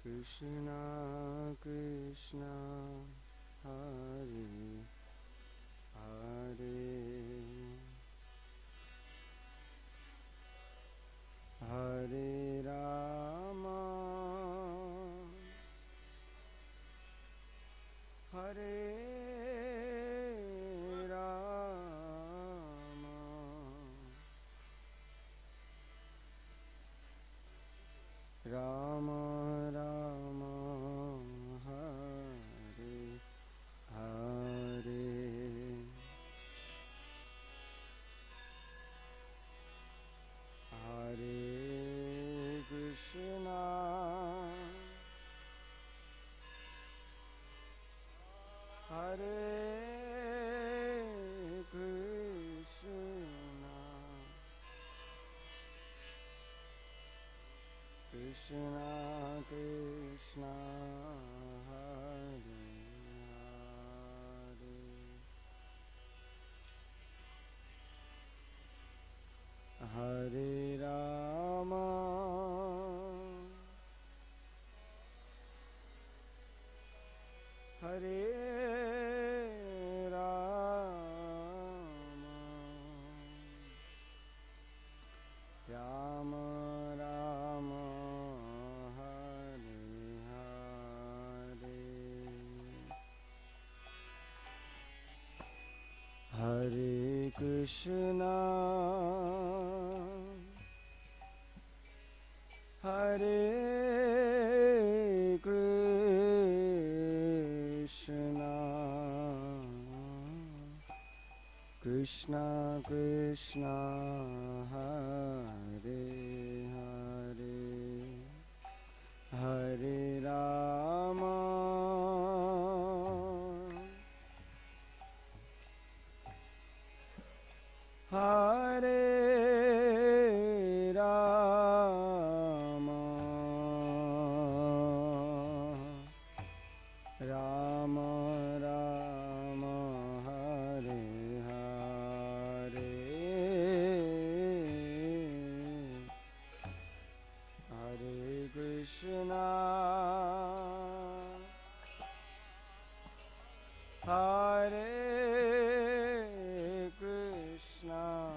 Krishna Krishna Hare Hare Hare Rama Hare Rama Rama Rama Hare Hare Hare Krishna Hare Krishna Krishna Krishna Hare Hare Hare Rama Hare Rama Rama Rama Hare Hare Hare Krishna Hare Krishna Krishna Krishna Hare Hare Hare Rama Hare Rama Rama Rama Hare Hare Hare Krishna Hare Krishna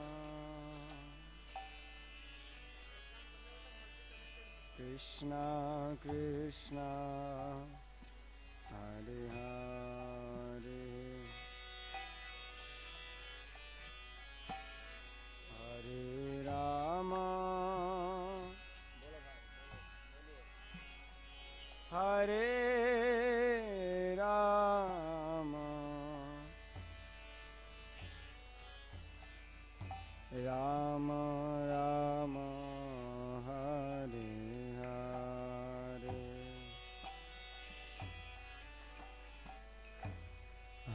Krishna Krishna Hare Hare Hare Rama Hare Rama Rama Rama Hare Hare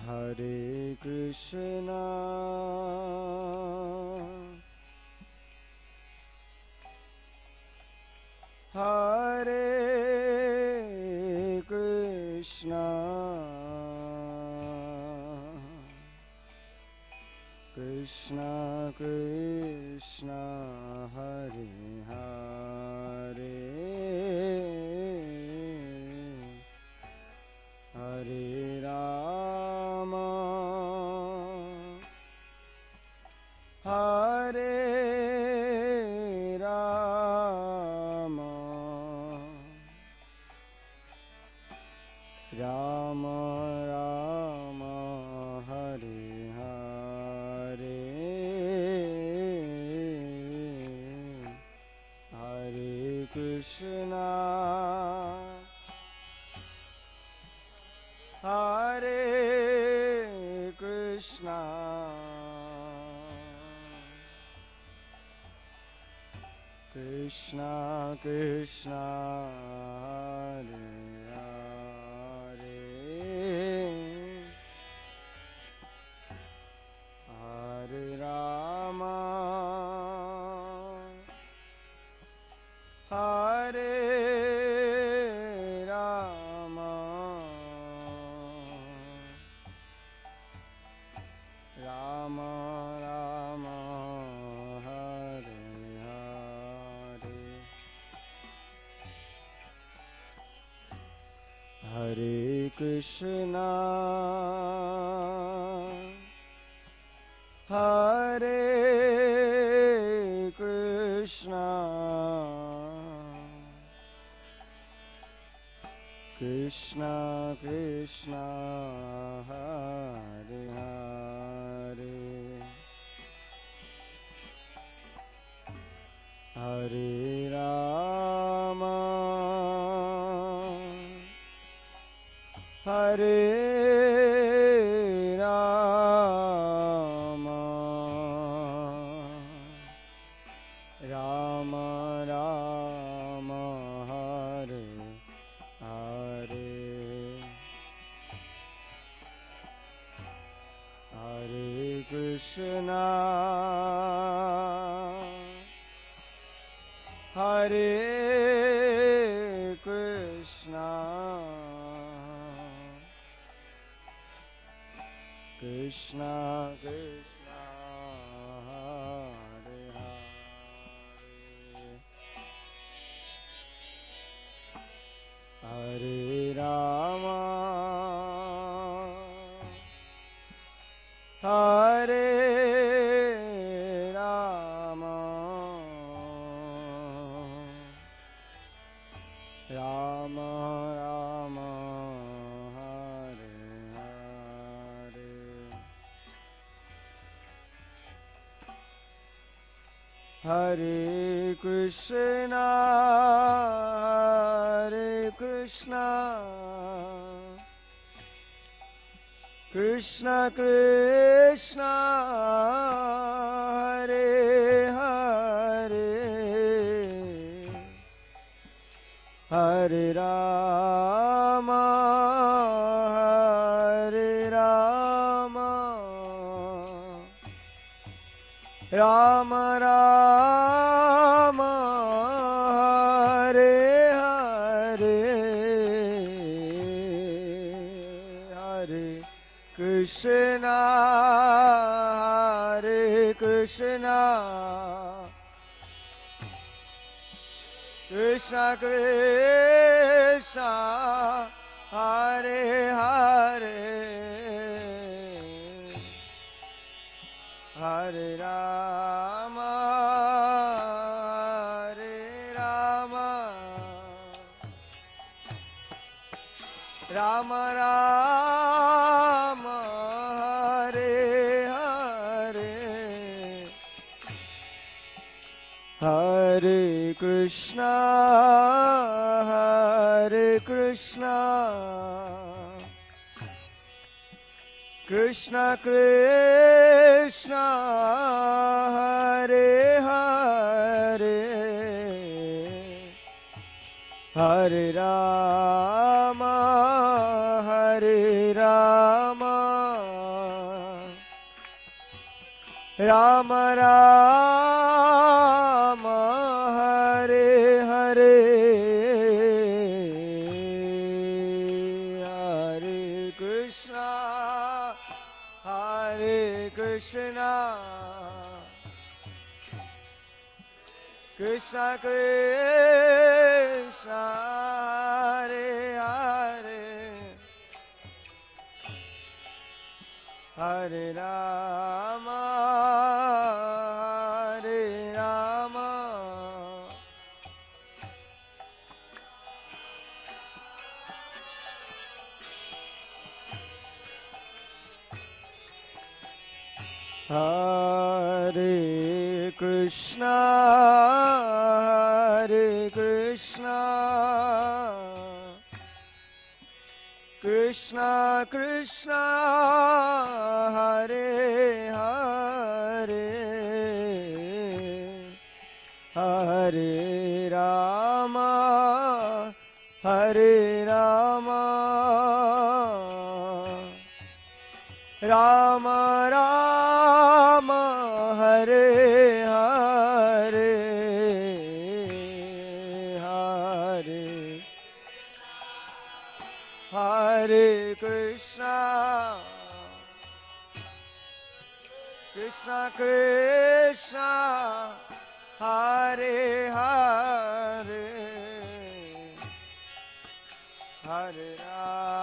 Hare Krishna Hare Krishna Krishna Krishna Hare Hare Hare Rama Hare Rama Rama Rama Hare Hare Hare Krishna Hare Krishna Krishna Krishna Hare Hare Hare Rama Hare Rama Rama Rama Hare Krishna, Hare Krishna, Krishna Krishna, Hare Hare, Hare Rama, Hare Rama, Rama Rama, Hare Hare, Hare Krishna, Hare Krishna, Krishna Krishna, Hare Hare, Hare Rama, Hare Rama, Rama Rama, Hare Hare, Hare Krishna, Hare Krishna, Krishna Krishna, Hare Hare, Hare Rama, Hare Rama, Rama Rama, Hare Hare, Hare Krishna, Hare Krishna, Krishna Krishna, Hare Hare, Hare Rama, Hare Rama, Rama Rama, Hare Hare, Hare Krishna, Hare Krishna, Krishna Krishna, Hare Hare, Hare Rama, Hare Rama, Rama Rama, Hare Hare, Hare Krishna, Hare Krishna, Krishna Krishna, Hare Hare, Hare Rama, Hare Rama, Hare Krishna, Hare Krishna, Krishna Krishna, Hare Hare, Hare Rama, Hare Rama, Rama Rama, Hare Hare, Hare Hare Krishna, Krishna Krishna, Hare Hare, Hare Rama,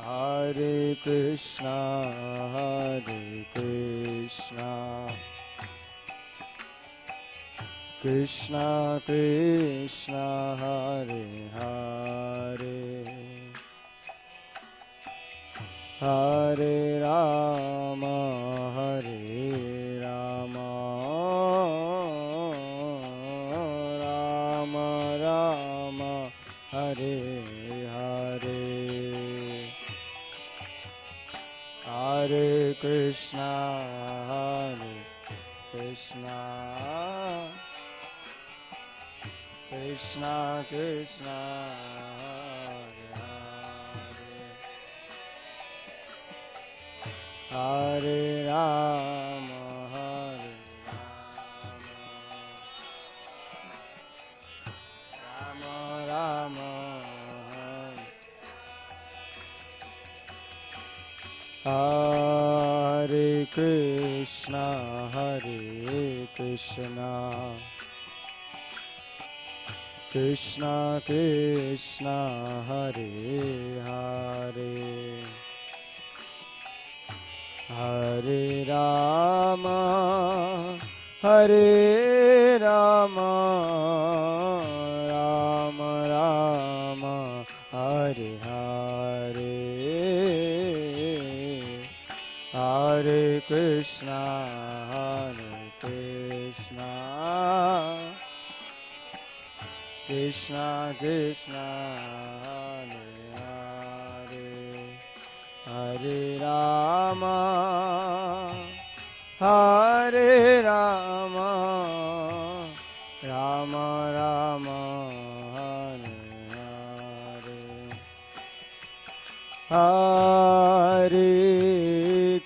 Hare Krishna, Krishna Krishna, Hare Hare, Hare Rama, Rama Rama, Hare Hare, Hare Krishna, Krishna Krishna, Hare Rama, Rama Rama, Hare Krishna, Krishna Krishna, Hare Hare, Hare Rama, Rama Rama, Hare Hare, Hare Krishna, Krishna Krishna, Hare Hare, Hare Rama, Rama Rama, Hare Hare,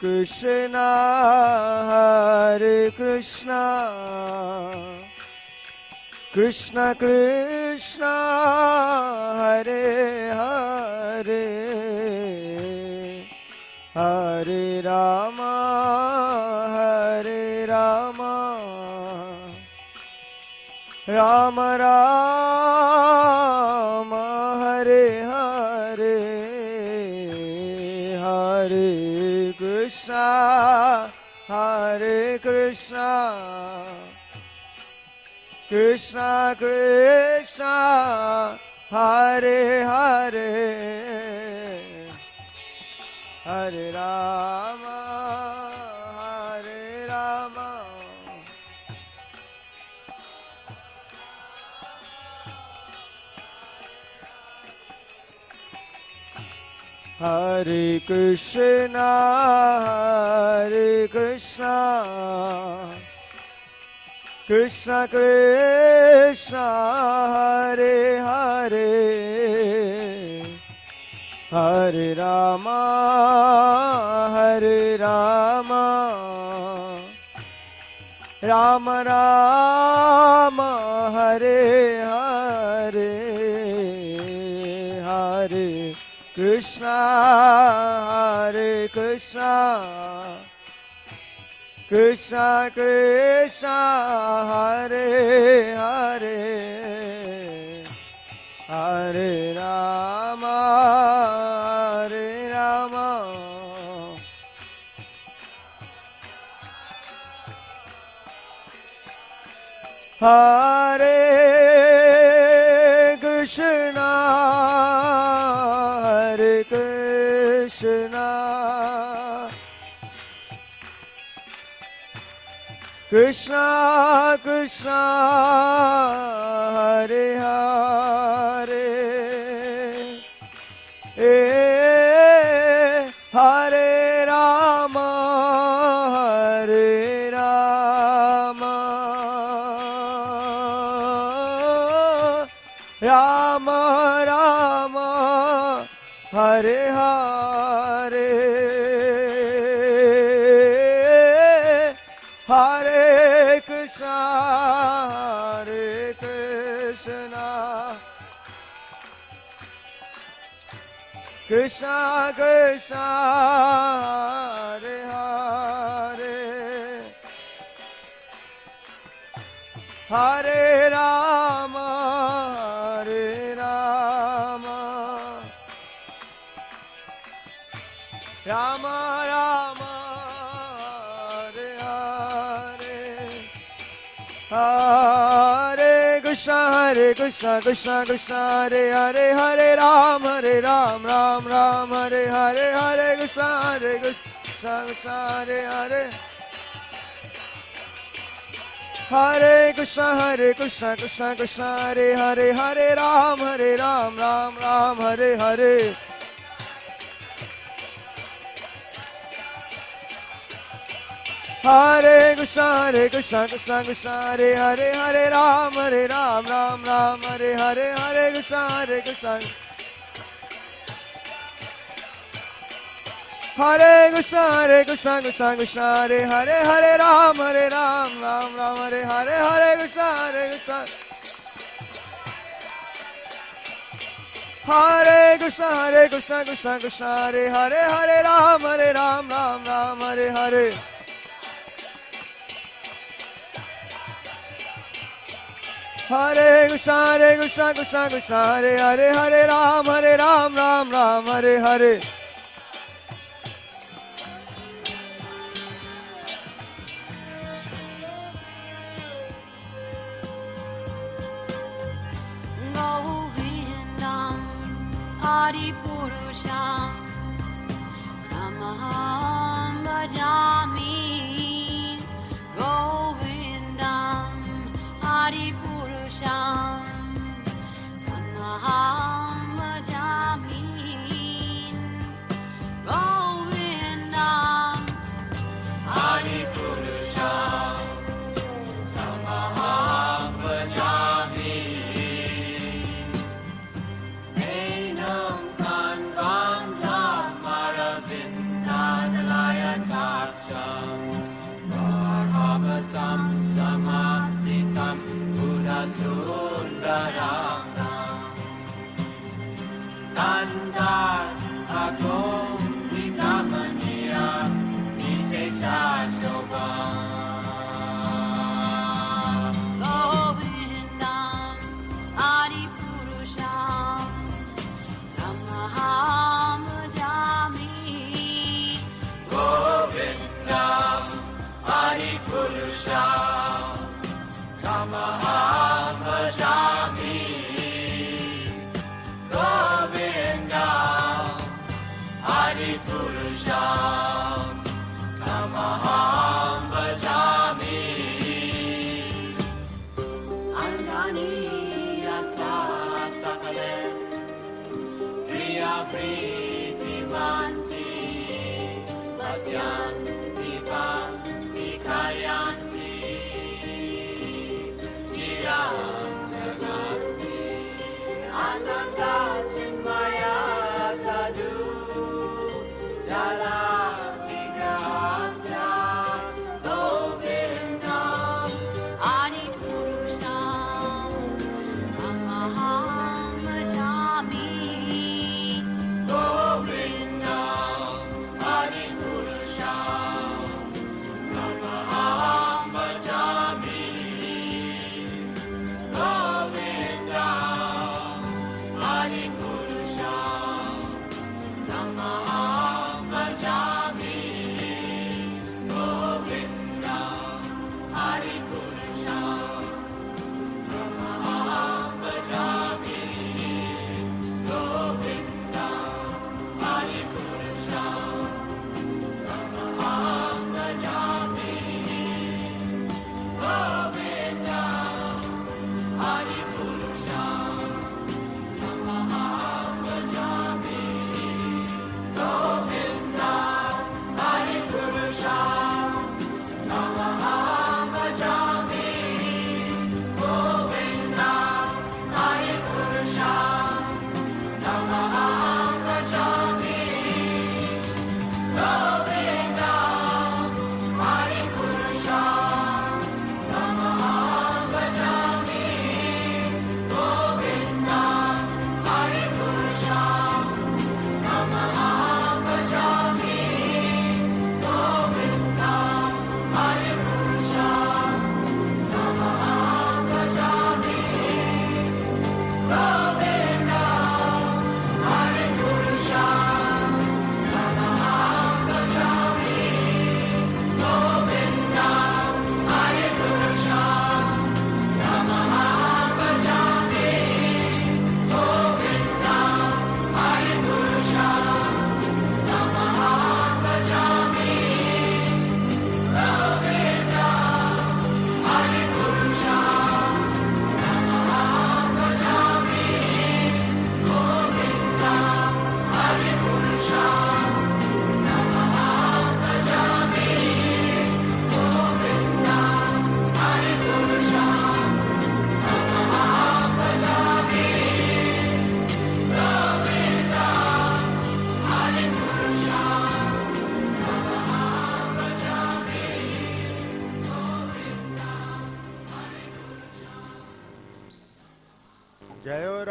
Hare Krishna, Krishna Krishna, Hare Hare, Hare Rama, Rama Rama, Hare Hare, Hare Krishna, Krishna Krishna, Hare Hare, Hare Rama, Hare Krishna, Krishna Krishna, Hare Hare, Hare Rama, Rama Rama, Hare Hare, Hare Krishna, Krishna Krishna, Hare Hare, Hare Rama, Hare Krishna, Krishna Krishna, Hare Hare, Hare Rama, Rama Rama, Hare Hare, Hare Krishna, Krishna Krishna, Hare Hare, Hare Rama, Rama Rama Hare Hare Hare Krishna Krishna Krishna Hare Hare Hare Ram Ram Ram Hare Hare Hare Krishna Krishna Hare Hare Hare Krishna Krishna Krishna Hare Hare Hare Ram Ram Ram Hare Hare Hare Krishna Krishna Krishna Hare Hare Hare Ram Ram Ram Hare Hare Hare Krishna Krishna Hare Krishna Krishna Krishna Hare Hare Hare Ram Ram Ram Hare Hare Hare Krishna Krishna Hare Krishna Krishna Hare Hare Hare Ram Ram Ram Hare Hare Hare Krishna Krishna Hare Hare Hare Ram Ram Ram Hare Hare Govindam Adi Purusham Tamaham Bhajami Govindam Adi Purusham Tamaham Bhajami Govindam Adi Purusham Tamaham Bhajami Enam Kanvandam Maravindadalaya Taksham Bhagavatam Samasitam Buddhasundaram Nandar Agom Vikamaniya Visesha Shobham Govindam Adi Purusham Tamaham Bhajami Govindam Adi Purusham Tamaham Bhajami Govindam Adi Purusham Tamaham Bhajami Andani Yasa Sakale Priya Priti Manti Vasyan Dipan Dikayanti Jiram Naganti Ananda Chinmaya Sadhu Jala Vigrahasya Govindam Adi Purusham Tamaham Bhajami Govindam Adi Purusham Tamaham Bhajami Govindam Adi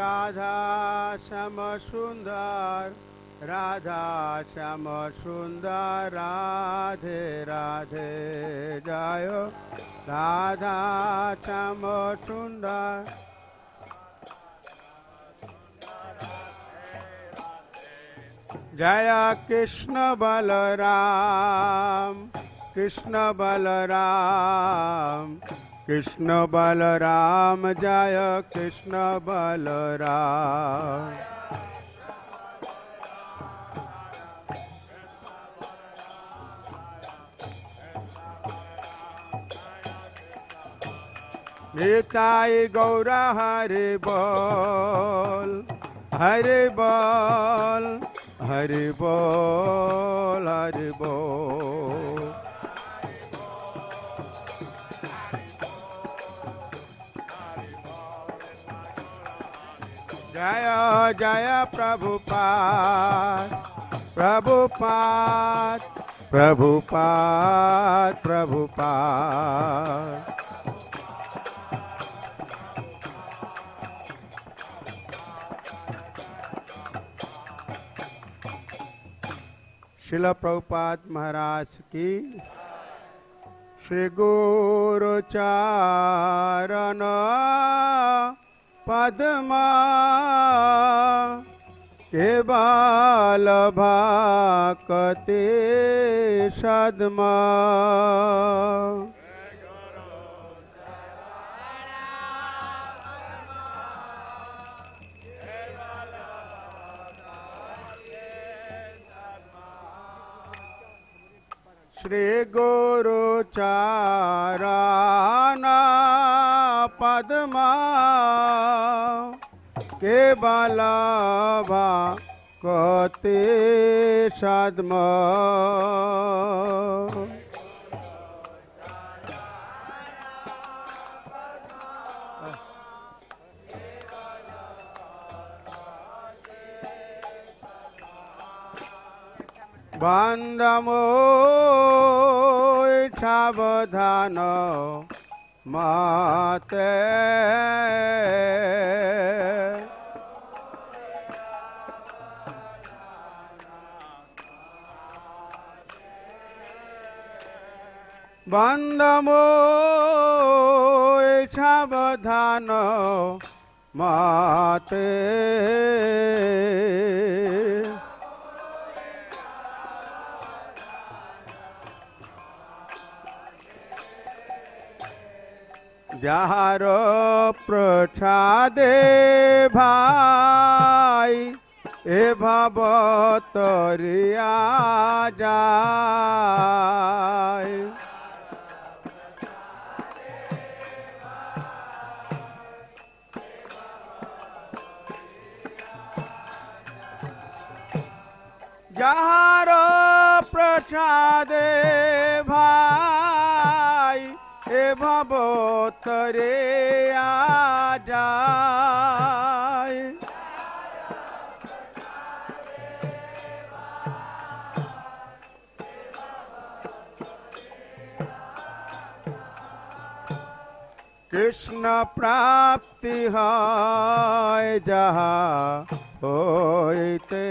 Radha শ্যাম সুন্দর, রাধা শ্যাম সুন্দর, রাধে রাধে জয় রাধা শ্যাম সুন্দর। जय कृष्ण बलराम, कृष्ण बलराम, कृष्ण बलराम, जय कृष्ण बलराम। निताई गौरा हरि बोल, हरि बोल, हरि बोल, हरि बोल। जय जय प्रभुपाद, प्रभुपाद, प्रभुपाद, प्रभुपाद। शिला प्रभुपाद महाराज की। श्री गुरु चरण पद्मा केवल भक्ति सद्मा। श्री गुरु चरण पद्मा केवल भक्ति सद्मा। बंदमो सावधान माते, बंदमो सावधान माते। जार प्रसादे भाई ए भव तरिया जाय। जार प्रसादे भाई ए भव तरे आ जाय। कृष्ण प्राप्ति है जहाँ होते,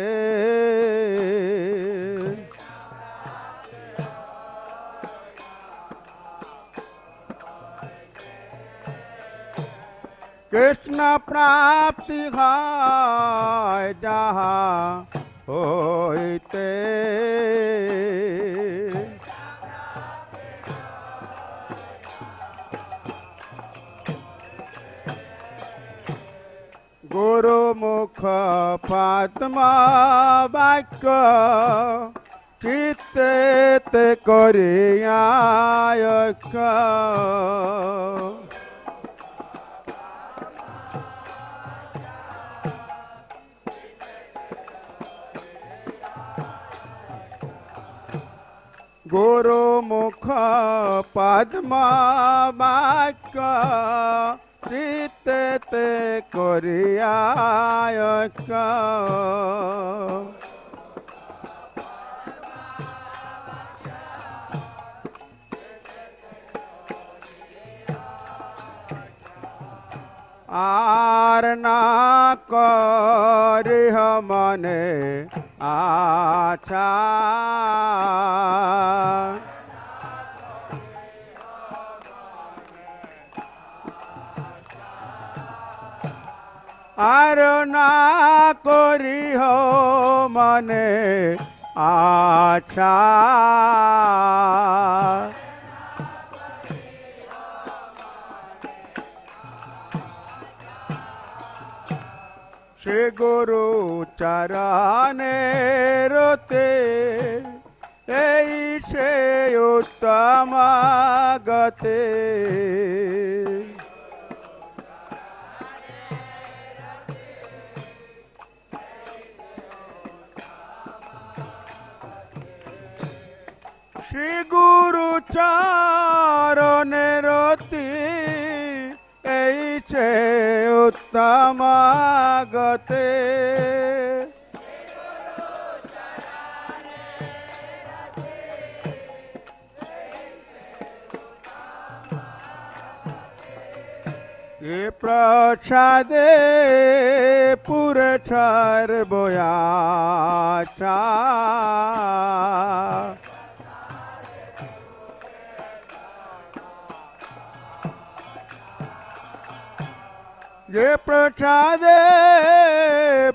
कृष्ण प्राप्ति है जहाँ होते। गुरु मुख पात्मा वाक्य चित्ते करिया। गुरु मुख पद्मा वाक्य चित्ते करिया। आर না করিহ মনে আশা আর না করিহ মনে আশা শ্রী গুরু চরণে রতে এই সে উত্তম গতে শ্রী গুরু চরণে রতি এই সে উত্তম গতে এ প্রসাদে পুরে ছাড় বয়াচা যে প্রসাদে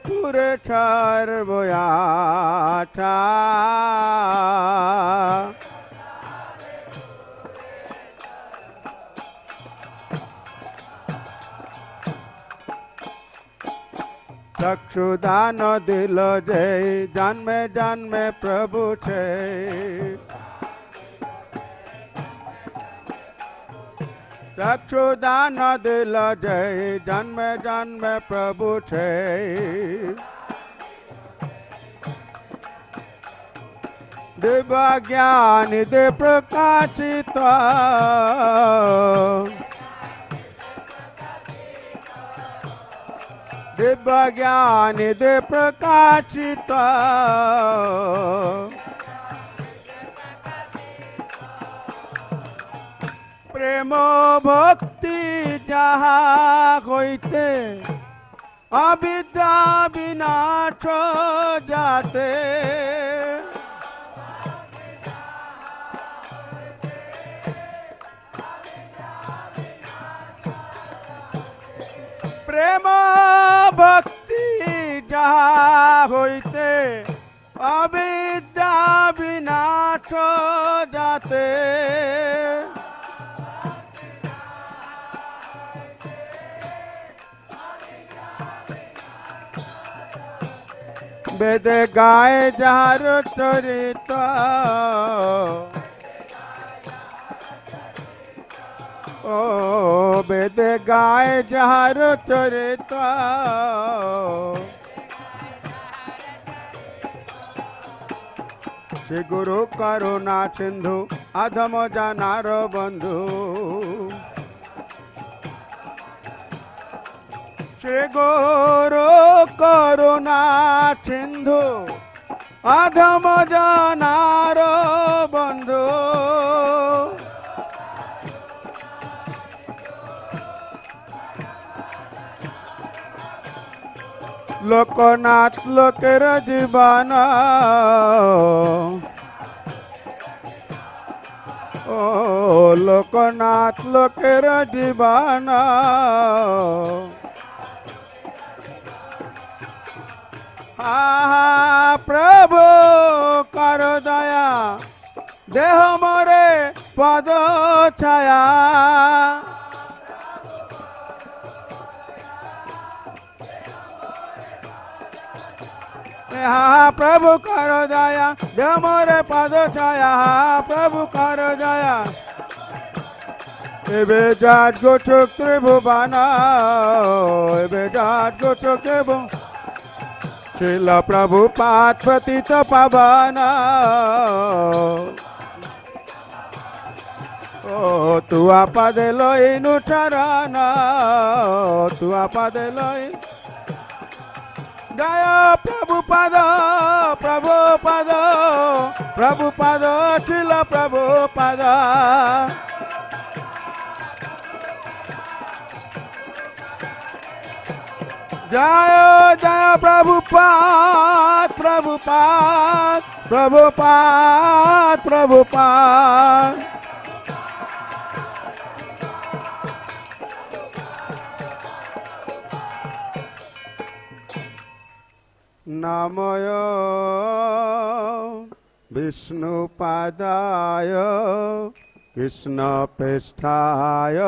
পুরে ছাড় বয়াচা चक्षुदान दिल जय जन्मे जन्मे प्रभु छे चक्षुदान दिल जय जन्मे जन्मे प्रभु छे दिव्य ज्ञान दे प्रकाशित दिव्य ज्ञान दे प्रकाशित प्रेम भक्ति जहा होइते अविद्या विनाश जाते प्रेम भक्ति जहा होइते अविद्या विनाश जाते वेद गाय जार चरित ओ वेद गाय जार चरित श्री गुरु करुणा सिंधु अधम जनार बंधु श्री गुरु करुणा सिंधु अधम जनार बंधु लोकनाथ लोकेर जीवन ओ लोकनाथ लोकेर जीवन प्रभु कर दया देह मोरे पद छाया प्रभु कर दया देह मोरे पद छाया प्रभु कर दया एबे जात गोचक त्रिभुवन एबे जात गोचक त्रिभुवन शिल प्रभुपाद पतित पावन ओ तू आपद लईनु चरण तू आपद लई जय प्रभुपाद प्रभुपाद प्रभुपाद शिल प्रभुपाद जय जय प्रभुपाद प्रभुपाद प्रभुपाद प्रभुपाद नमोय विष्णुपादाय कृष्णपृष्ठाय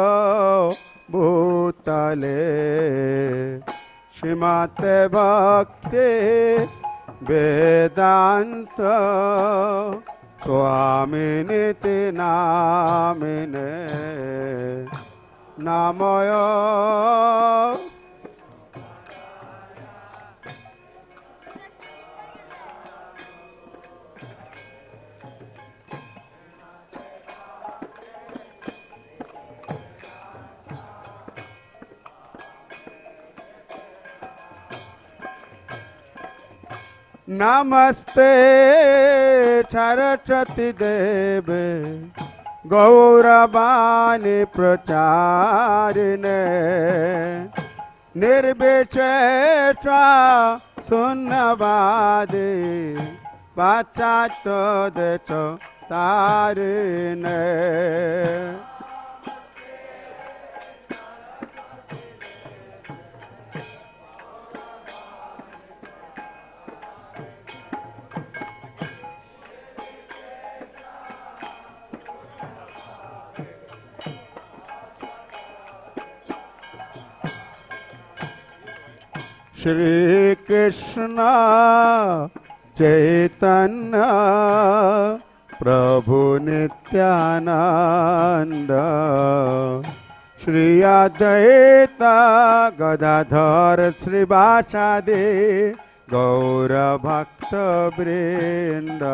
भूतले श्रीमते भक्ति वेदांत स्वामिनिति नामिने नमोय नमस्ते सरस्वती देवे गौरवाणी प्रचारिणे निर्विशेषा शून्यवादी पाश्चात्य देश तारिणे श्री कृष्ण चैतन्य प्रभु नित्यानंद श्री अद्वैत गदाधर श्रीवासादि गौर भक्त वृंद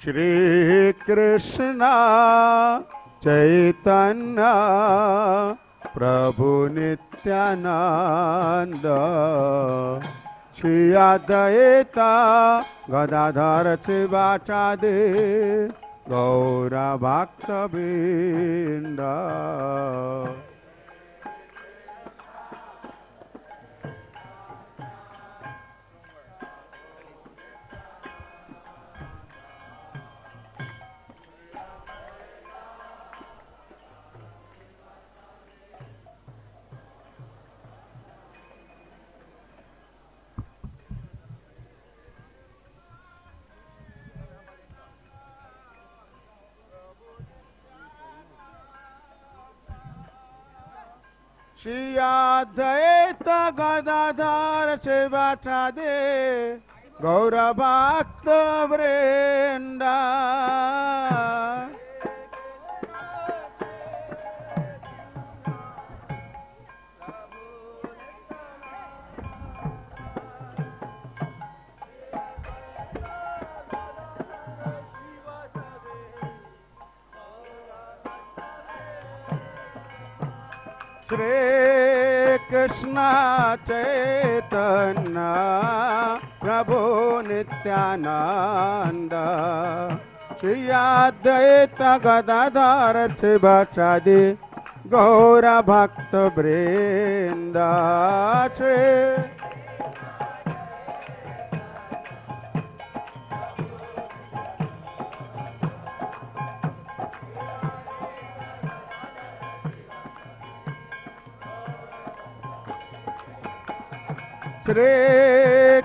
श्री कृष्ण चैतन्य प्रभु नित्यानंद श्री अद्वैत गदाधर श्रीवासादि गौर भक्त वृंद श्री अद्वैत गदाधर श्रीवासादि गौर भक्त वृंद श्री कृष्ण चैतन्य प्रभु नित्यानंद श्री अद्वैत गदाधर श्रीवासादि गौर भक्त वृंद श्री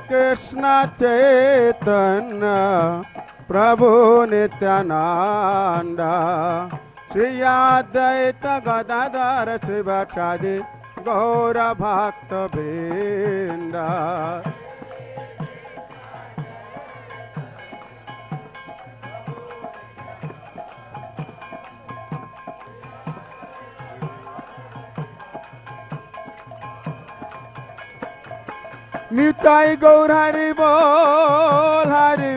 कृष्ण चैतन्य प्रभु नित्यानंद श्री अद्वैत गदाधर श्रीवासादि गौर भक्त वृंद निताई गौर हरि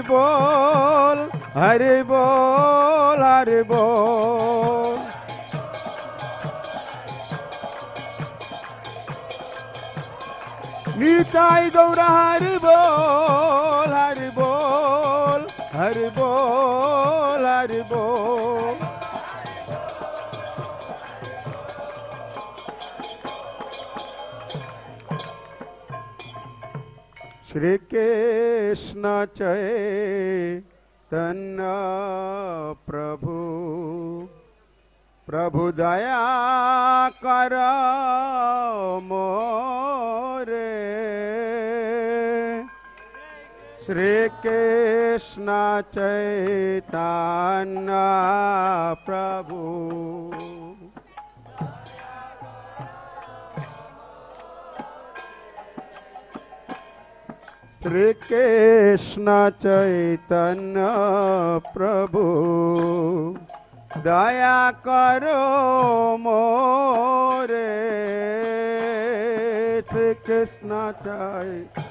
बोल हरि बोल हरि बोल। निताई गौर हरि बोल हरि बोल हरि बोल हरि बोल। श्री कृष्ण चैतन्य प्रभु प्रभु दया कर मोरे। श्री कृष्ण चैतन्य प्रभु श्री कृष्ण चैतन्य प्रभु दया करो मोरे। श्री कृष्ण चैतन्य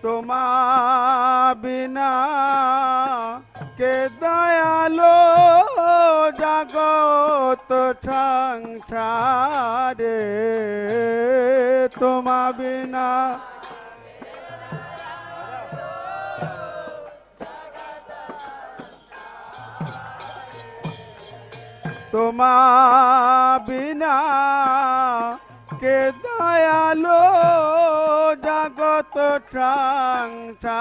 तुमा बिना के दयालो जगत संसारे। तुमा बिना तुमा बिना के दयालो जगत संसारे।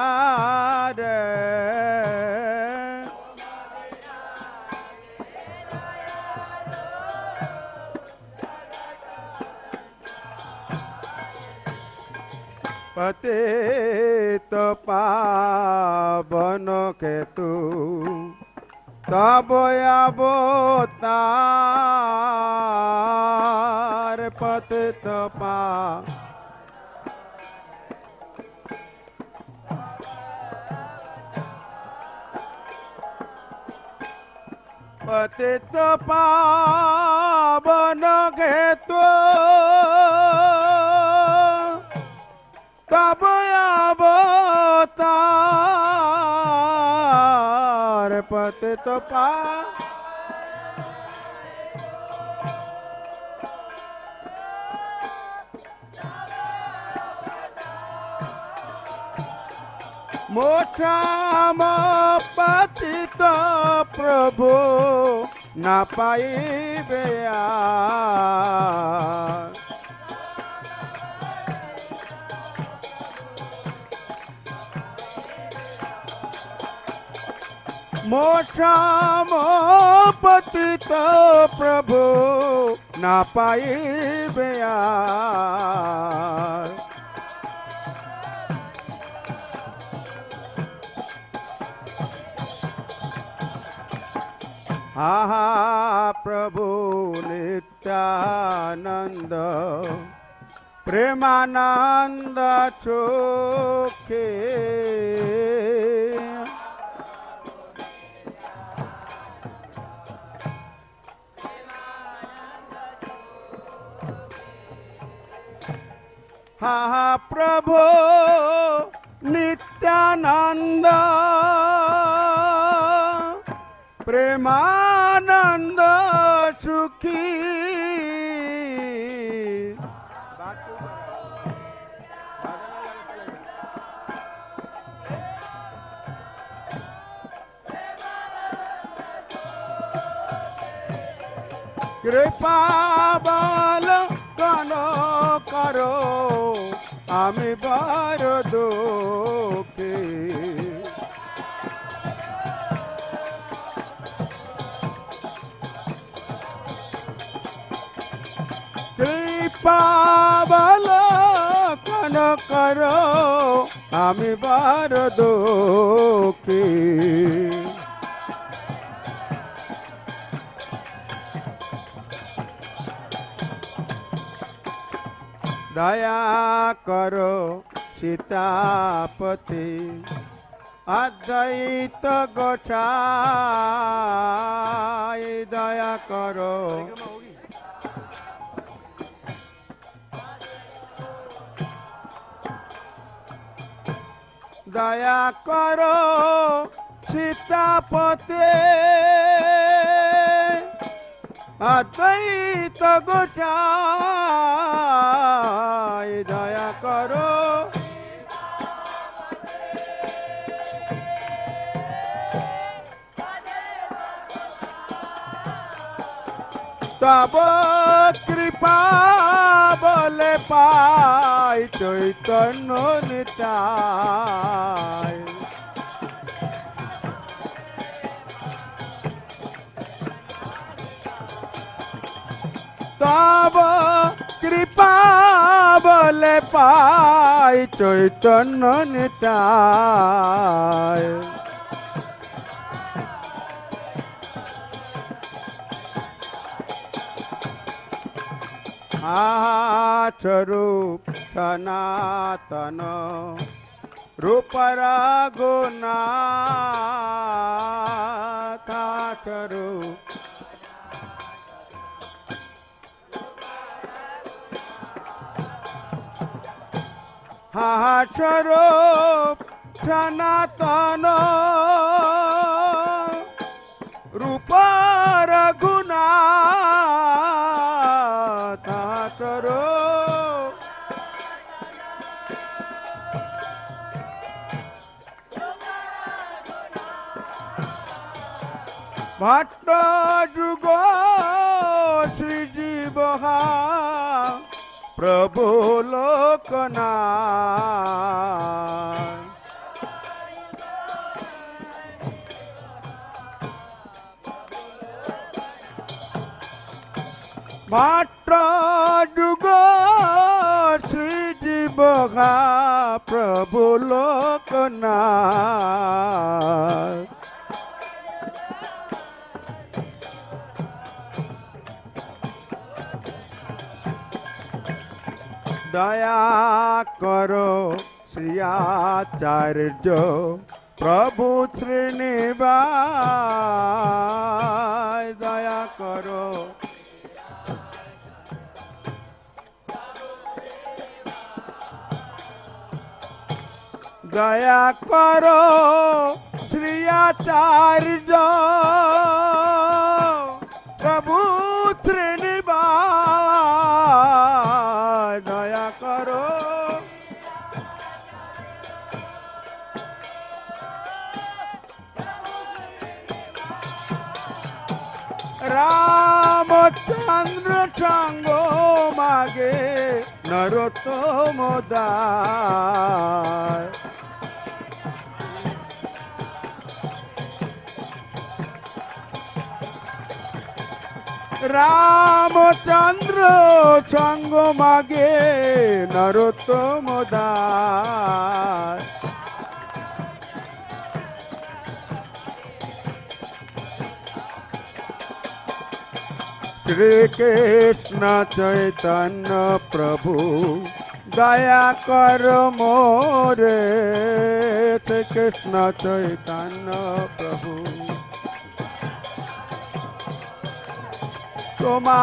पतित पावन केतु तब अवतार। पतित पतित पावन केतु तब अवतार। पतित मोक्षम पतित प्रभु न पाइबे यार। मोक्षम पतित प्रभु न पाइबे यार। आहा प्रभु नित्यानंद प्रेमानंद चोखे। हा प्रभु नित्यानंद प्रेमानंद सुखी। कृपा बल कनो करो आमी बर दुखी। कृपा बल कनो करो आमी बर दुखी। दया करो सीतापति अद्वैत गोसाई। दया करो দয়া করো সীতাপতে অদ্বৈত গোসাই দয়া করো তব কৃপা বলে পাই চৈতন্য নিতাই তব কৃপা বলে পাই চৈতন্য নিতাই স্বরূপ সনাতন রূপর গুণাথ স্বরূপ স্বরূপ সনাতন রূপর গুণাথ স্বরূপ ভট্ট যুগ শ্রীজীব প্রভু লোকনাথ ভট্ট যুগ শ্রীজীব প্রভু লোকনাথ দয়া করো শ্রী আচার্য প্রভু শ্রীনিবাস দয়া করো দয়া করো শ্রী আচার্য প্রভু শ্রীনিবাস দয়া করো রামচন্দ্র সঙ্গ মাগে নরোত্তম দাস রামচন্দ্র সঙ্গ মাগে নরোত্তম দাস শ্রীকৃষ্ণ চৈতন্য প্রভু দয়া কর মোরে শ্রীকৃষ্ণ চৈতন্য প্রভু তোমা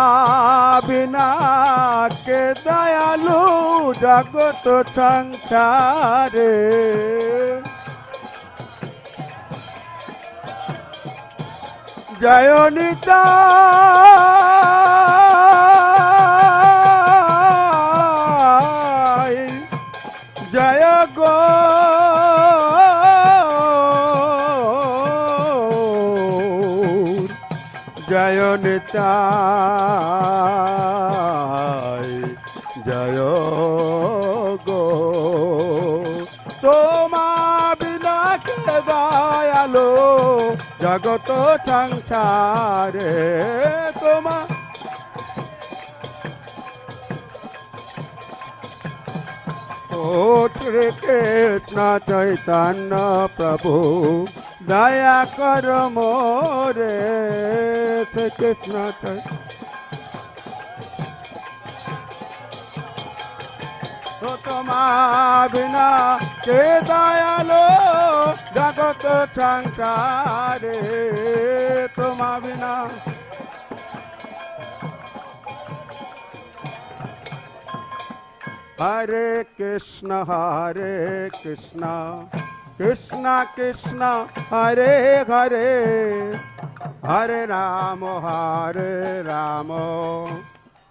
বিনা কে দয়ালু জগত সংসারে জয় নিতা জয় গো জয় নিতাই জয় গো তোমা বিনা কে দয়ালো জগত সংসারে তোমা ও শ্রীকৃষ্ণ চৈতন্য প্রভু দয়া কর মোরে শ্রীকৃষ্ণ তোমা বিনা কে দয়ালো জগত সংসারে তোমা বিনা হরে Krishna Krishna Krishna Hare Hare Hare Rama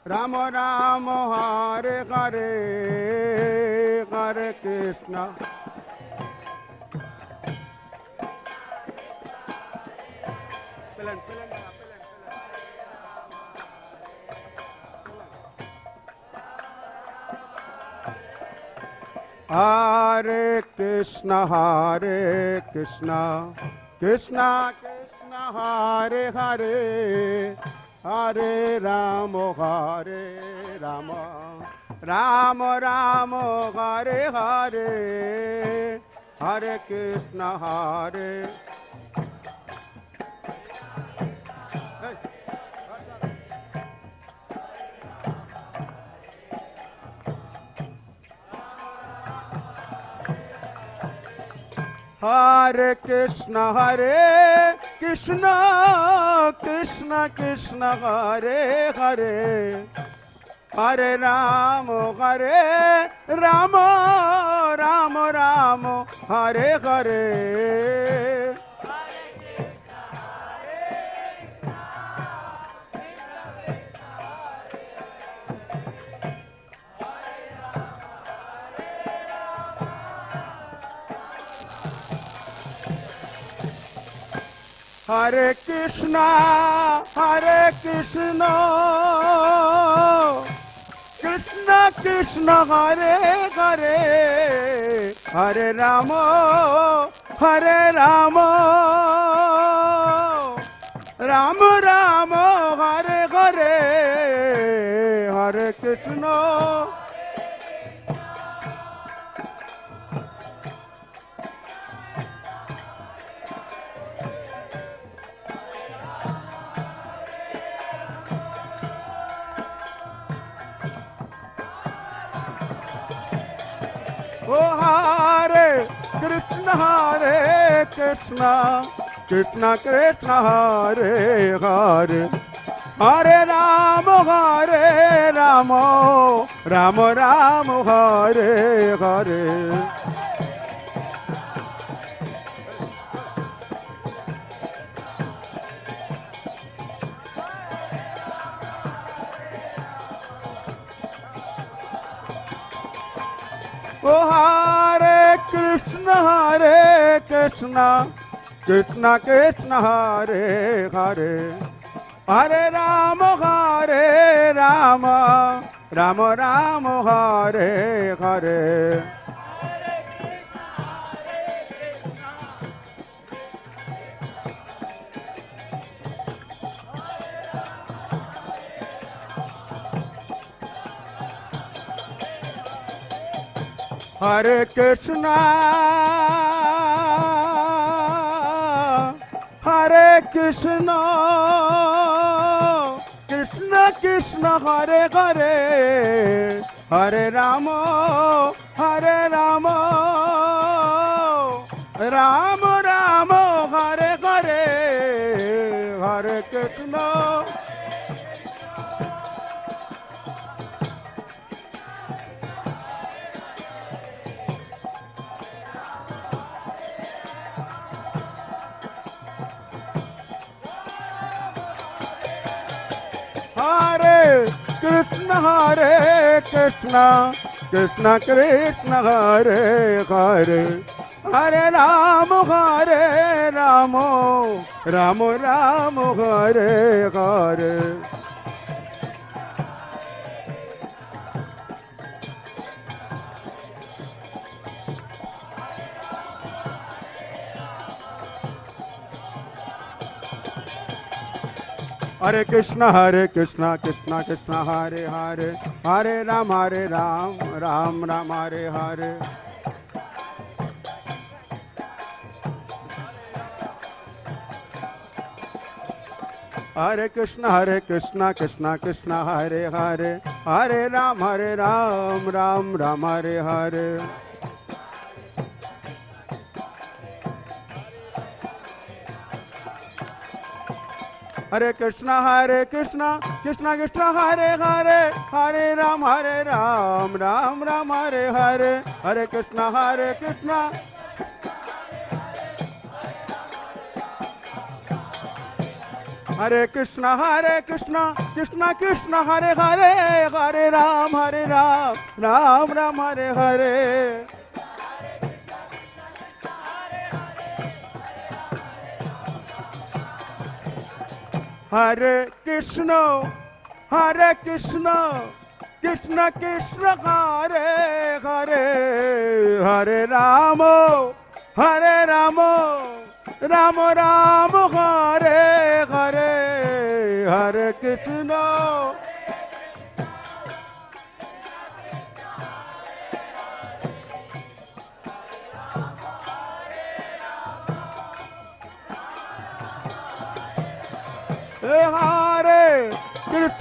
Rama Rama Hare Hare Hare Krishna Hare Krishna Krishna Krishna Hare Hare Hare Rama Rama Rama Hare Hare Hare Krishna Hare Krishna Krishna Krishna Hare Hare Hare Rama Rama Rama Hare Hare Hare Krishna Krishna Krishna Hare Hare Hare Rama Rama Rama Hare Hare Hare Krishna Oh Hare Krishna Krishna Krishna Hare Hare Hare Rama Rama Rama Hare Hare Oh Hare Krishna Krishna Hare Hare Hare Rama Rama Rama Hare Hare Hare Krishna Krishna Krishna Hare Hare Hare Rama Rama Rama Hare Hare Hare Krishna Hare Krishna Krishna Hare Hare Hare Rama Rama Hare Hare Hare Krishna Krishna Hare Hare Hare Ram Ram Hare Hare Hare Krishna Krishna Hare Hare Hare Ram Ram Hare Hare Hare Krishna Krishna Hare Hare Hare Ram Ram Hare Hare Hare Krishna Hare Krishna, Krishna Krishna, Hare Hare, Hare Ram, Ram Ram, Hare Hare. Hare Krishna, Krishna Krishna, Hare Hare, Hare Rama, Rama Rama, Hare Hare, Hare Krishna.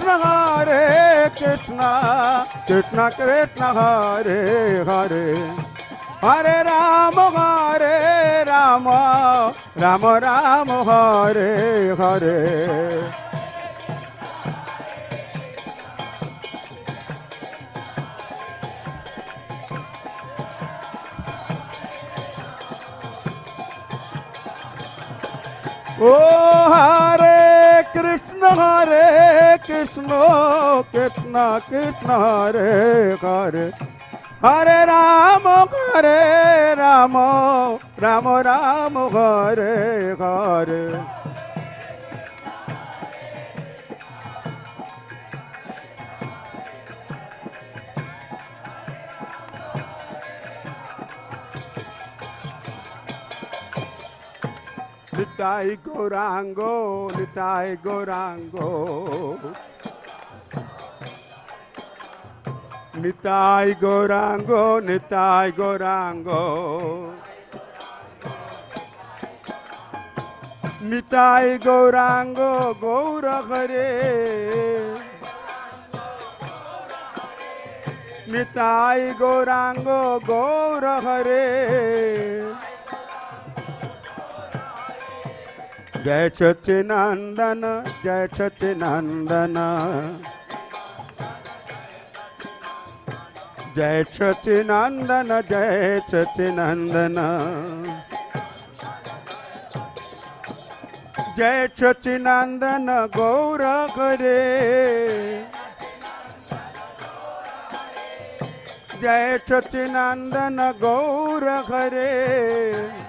Hare Krishna, Krishna Krishna, Hare Hare, Hare Rama, Rama Rama, Hare Hare. Oh, Hare Krishna, Krishna Krishna, Hare Hare, Hare Rama, Rama Rama, Hare Hare. Nitai Gaurango, Nitai Gaurango, Nitai Gaurango, Nitai Gaurango, Nitai Gaurango, Gaura Hare, Nitai Gaurango, Gaura Hare. Jai Satchinandana, Jai Satchinandana, Jai Satchinandana, Jai Satchinandana, Jai Satchinandana, Gaura Hare, Jai Satchinandana, Gaura Hare.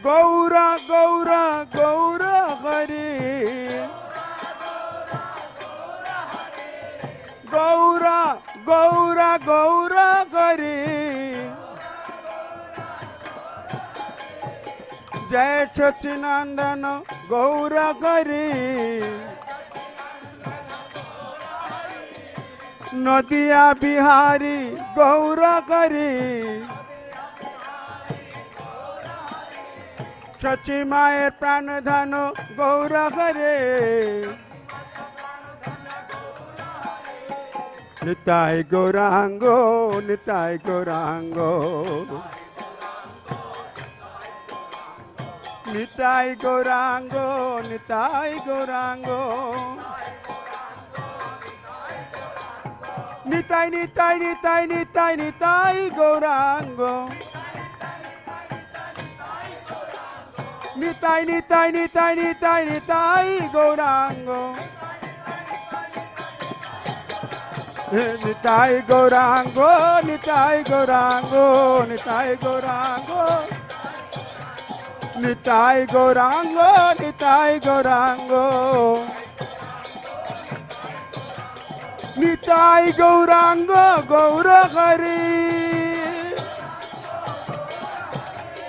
Gaura Hare, Gaura Hare, Jai Satchinandana, Gaura Hare, Nadia Bihari, Gaura Hare, Sachi Mayer Pranadhano, Gaura Hare, Nitai Gaurango, Nitai Gaurango, Nitai Gaurango, Nitai Gaurango, Nitai Gaurango, Nitai Gaurango, Nitai Gaurango, Nitai Gaurango, Nitai Gaurango, Nitai Gaurango, Nitai Gaurango, Nitai Gaurango, Gaura Hare.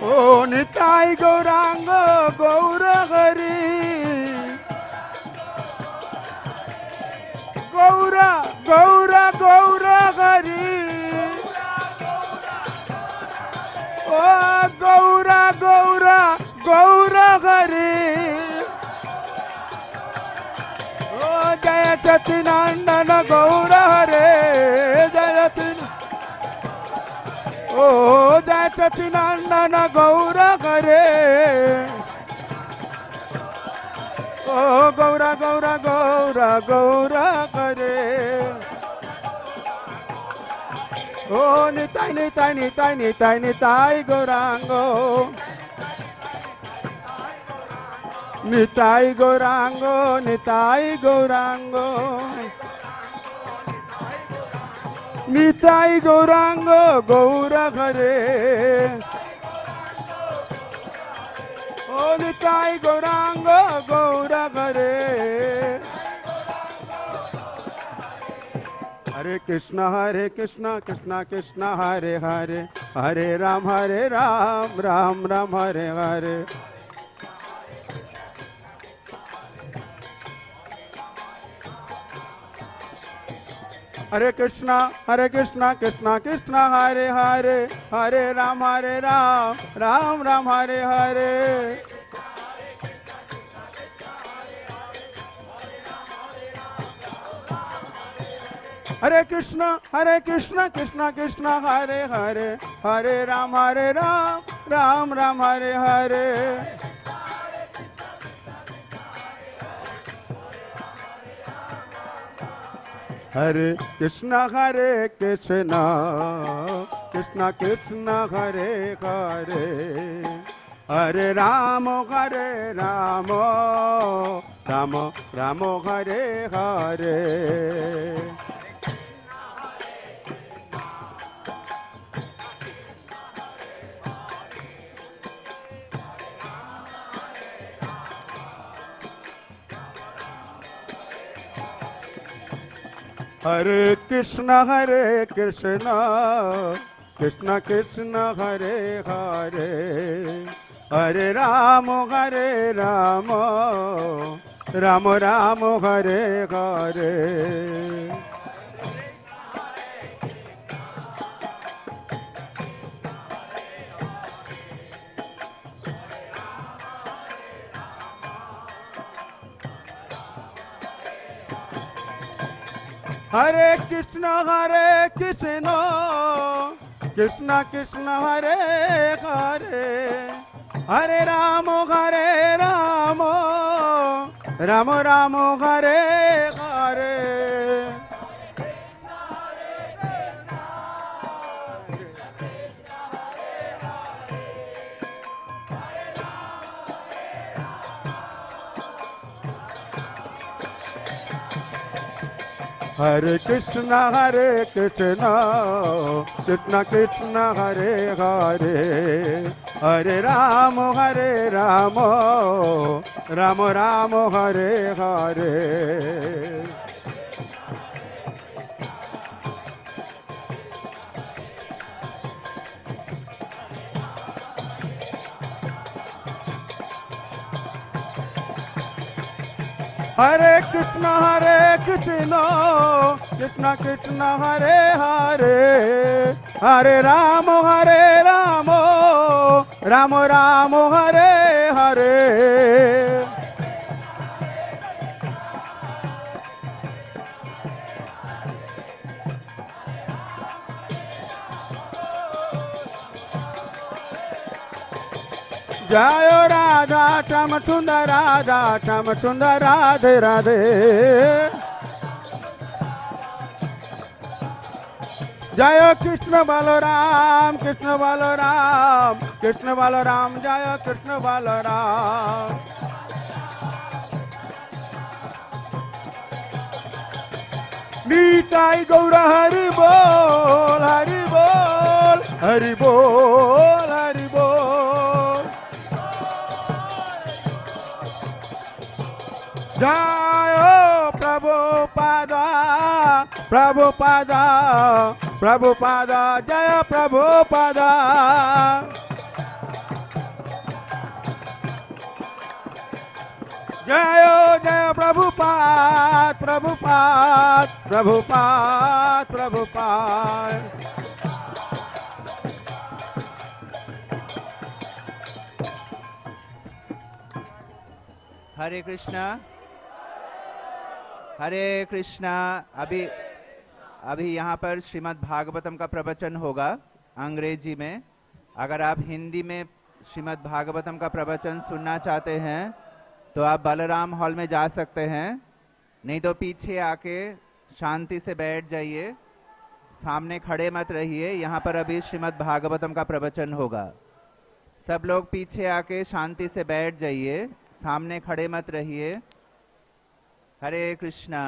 Oh, Nitai Gaurango, Gaura Hare, Gaura Hare, oh, Gaura Hare, oh, Jaya Satchinandana, Gaura Hare, Jaya Oh, Jai Satchinandana, Gaura Hare, oh, Gaura Hare, oh, Nitai Gaurango, Nitai Gauranga Nitai Gauranga Nitai Gauranga गौर हरे ओ निताई गौरांगो गौर हरे हरे कृष्ण कृष्ण कृष्ण हरे हरे हरे राम राम राम हरे हरे हरे कृष्णा कृष्ण कृष्ण हरे हरे हरे राम राम राम हरे हरे हरे कृष्ण कृष्ण कृष्ण हरे हरे हरे राम राम राम हरे हरे हरे कृष्ण कृष्ण कृष्ण हरे हरे हरे राम राम राम हरे हरे हरे कृष्ण कृष्ण कृष्ण हरे हरे हरे राम राम राम हरे हरे हरे कृष्ण कृष्ण कृष्ण हरे हरे हरे राम राम राम हरे हरे हरे कृष्ण कृष्ण कृष्ण हरे हरे हरे राम राम राम हरे हरे हरे कृष्ण कृष्ण कृष्ण हरे हरे हरे राम राम राम हरे हरे जय राधा श्याम सुंदर राधे राधे जय कृष्ण बलराम कृष्ण बलराम जय कृष्ण बलराम निताई गौर हरि बोल हरि बोल हरि बोल हरि बोल जय प्रभुपादा प्रभुपादा प्रभुपादा जय प्रभुपादा जय जय प्रभुपाद प्रभुपाद प्रभुपाद प्रभुपाद हरे कृष्णा हरे कृष्णा। अभी यहाँ पर श्रीमद् भागवतम का प्रवचन होगा अंग्रेजी में। अगर आप हिंदी में श्रीमद् भागवतम का प्रवचन सुनना चाहते हैं तो आप बलराम हॉल में जा सकते हैं, नहीं तो पीछे आके शांति से बैठ जाइए, सामने खड़े मत रहिए। यहाँ पर अभी श्रीमद् भागवतम का प्रवचन होगा। सब लोग पीछे आके शांति से बैठ जाइए, सामने खड़े मत रहिए। हरे Krishna.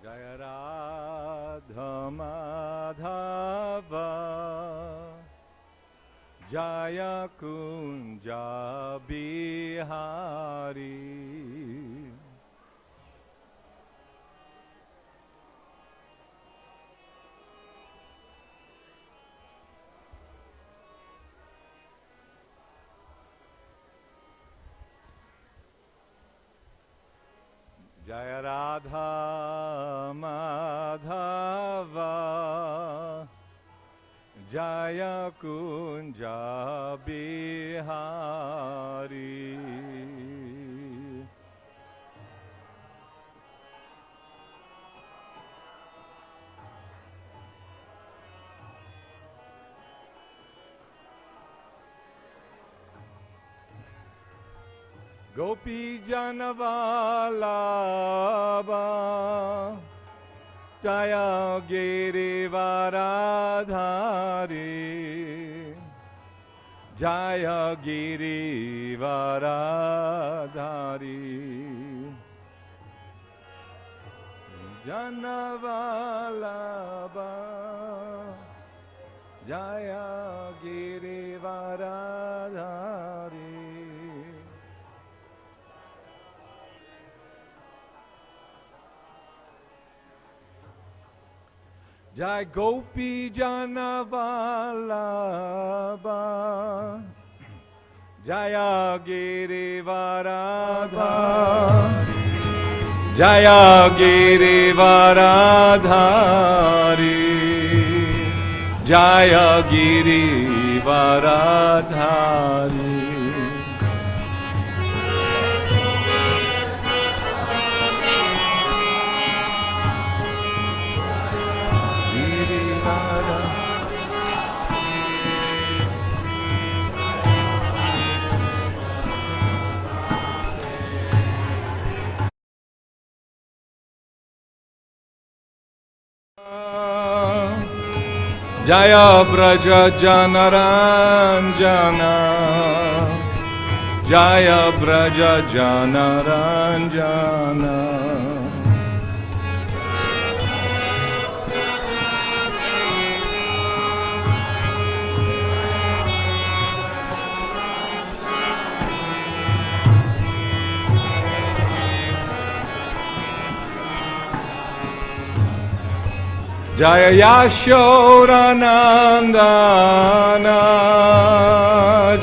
Jaya Radha Madhava Jaya Kunja Bihari Jaya Radha Madhava Jaya Kunja Bihari Gopi Janavalabha Jaya Girivaradhari Jaya Girivaradhari Janavalabha Jaya Girivaradhari Jai Gopi Janavalabha Jaya Girivaradha Jaya Girivaradhari Jaya Girivaradhari Jaya Braja Janaranjana Jaya Braja Janaranjana Jaya Yashodanandana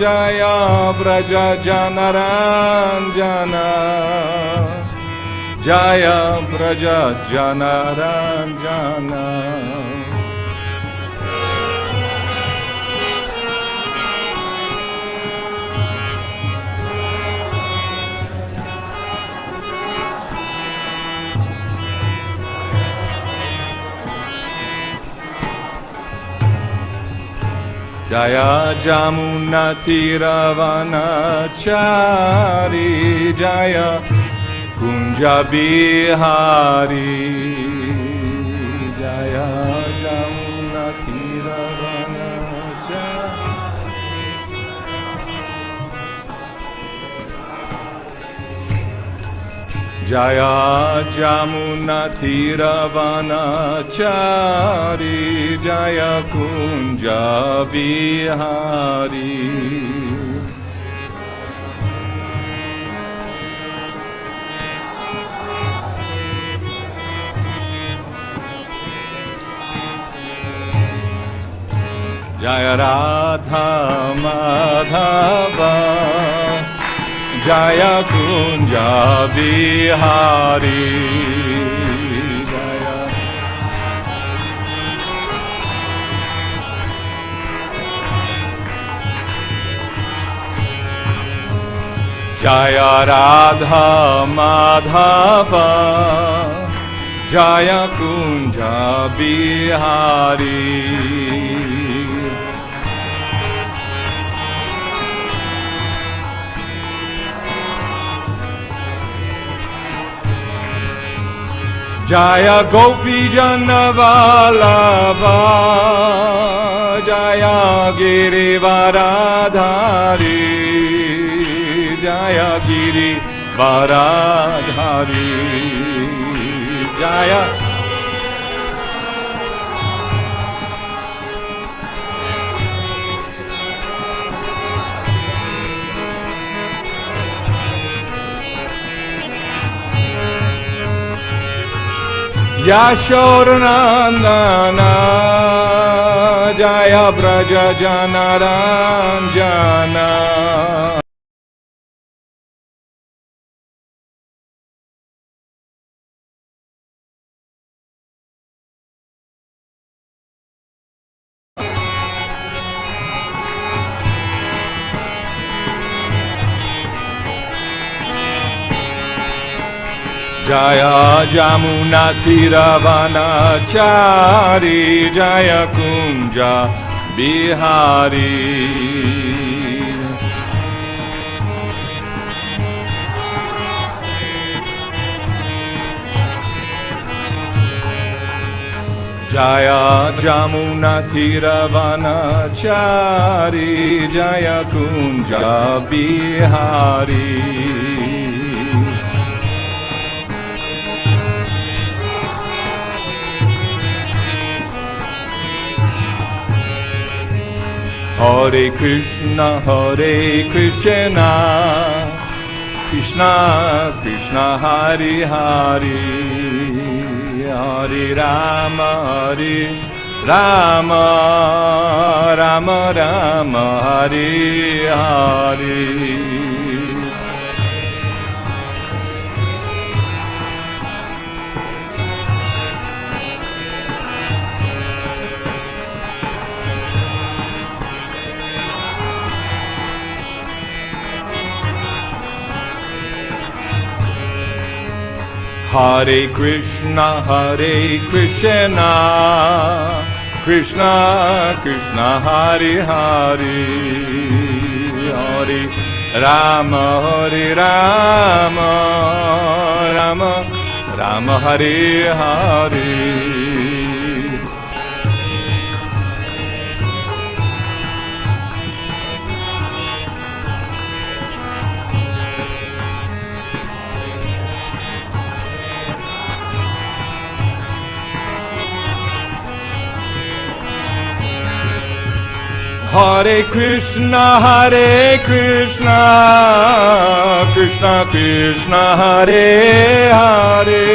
Jaya Braja Janaranjana Jaya Braja Janaranjana Jaya Jamuna Tiravanachari Jaya Kunja Bihari Jaya Jamuna Tiravanachari Jaya Jamuna Tiravanachari Jaya Kunja Bihari Jaya Radha Madhava Jaya Kunja Bihari Jaya Radha Madhava Jaya Kunja Bihari Jaya Gopi Janavalabha Jaya Girivaradhari Jaya Girivaradhari Jaya Yashodanandana Jaya Braja Janaranjana Jaya Jamuna Tiravanachari Jaya Kunja Bihari Jaya Jamuna Tiravanachari Jaya Kunja Bihari Hare Krishna, Krishna Krishna, Hare Hare, Hare Rama, Rama Rama, Hare Hare. Hare Krishna, Krishna Krishna, Hare Hare, Hare Rama, Rama Rama, Hare Hare. Hare Krishna, Krishna Krishna, Hare Hare,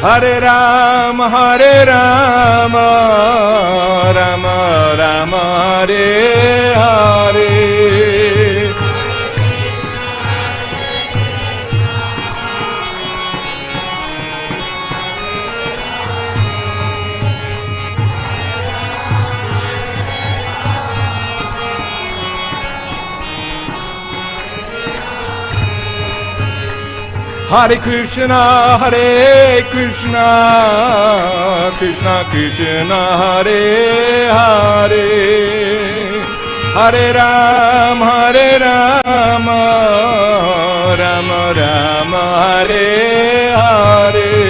Hare Rama, Rama Rama, Hare Hare. Hare Krishna, Krishna Krishna, Hare Hare, Hare Rama, Rama Rama, Hare Hare.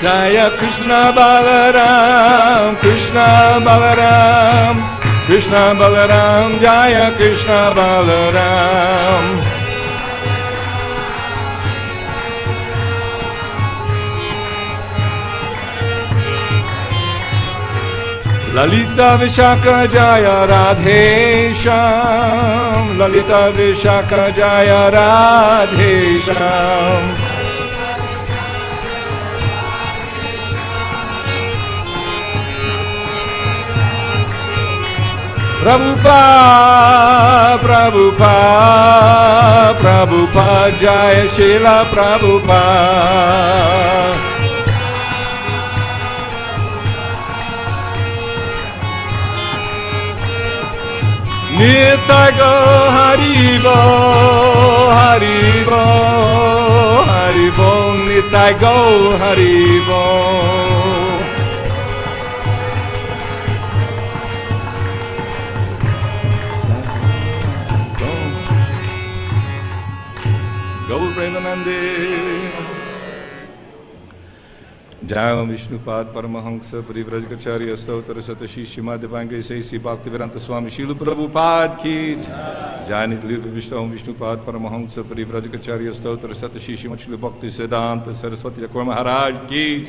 Jaya Krishna Balaram, Krishna Balaram, Krishna Balaram, Jaya Krishna Balaram. Lalita Vishaka Jaya Radhe Sham, Lalita Vishaka Jaya Radhe Sham. Prabhupada, Prabhupada, Prabhupada, Jaya Srila Prabhupada. Nitai Go Haribo, Haribo, Haribo, Nitai Go Haribo. Jai Vishnupad Paramahansa Parivrajacharya Stotara Satashi Srimad Bhakti-yoga Swami Srila Prabhupada ki Jai Nitya Vishnupad Paramahansa Parivrajacharya Stotara Satashi Srimad Bhakti-yoga Saraswati Thakur Maharaj ki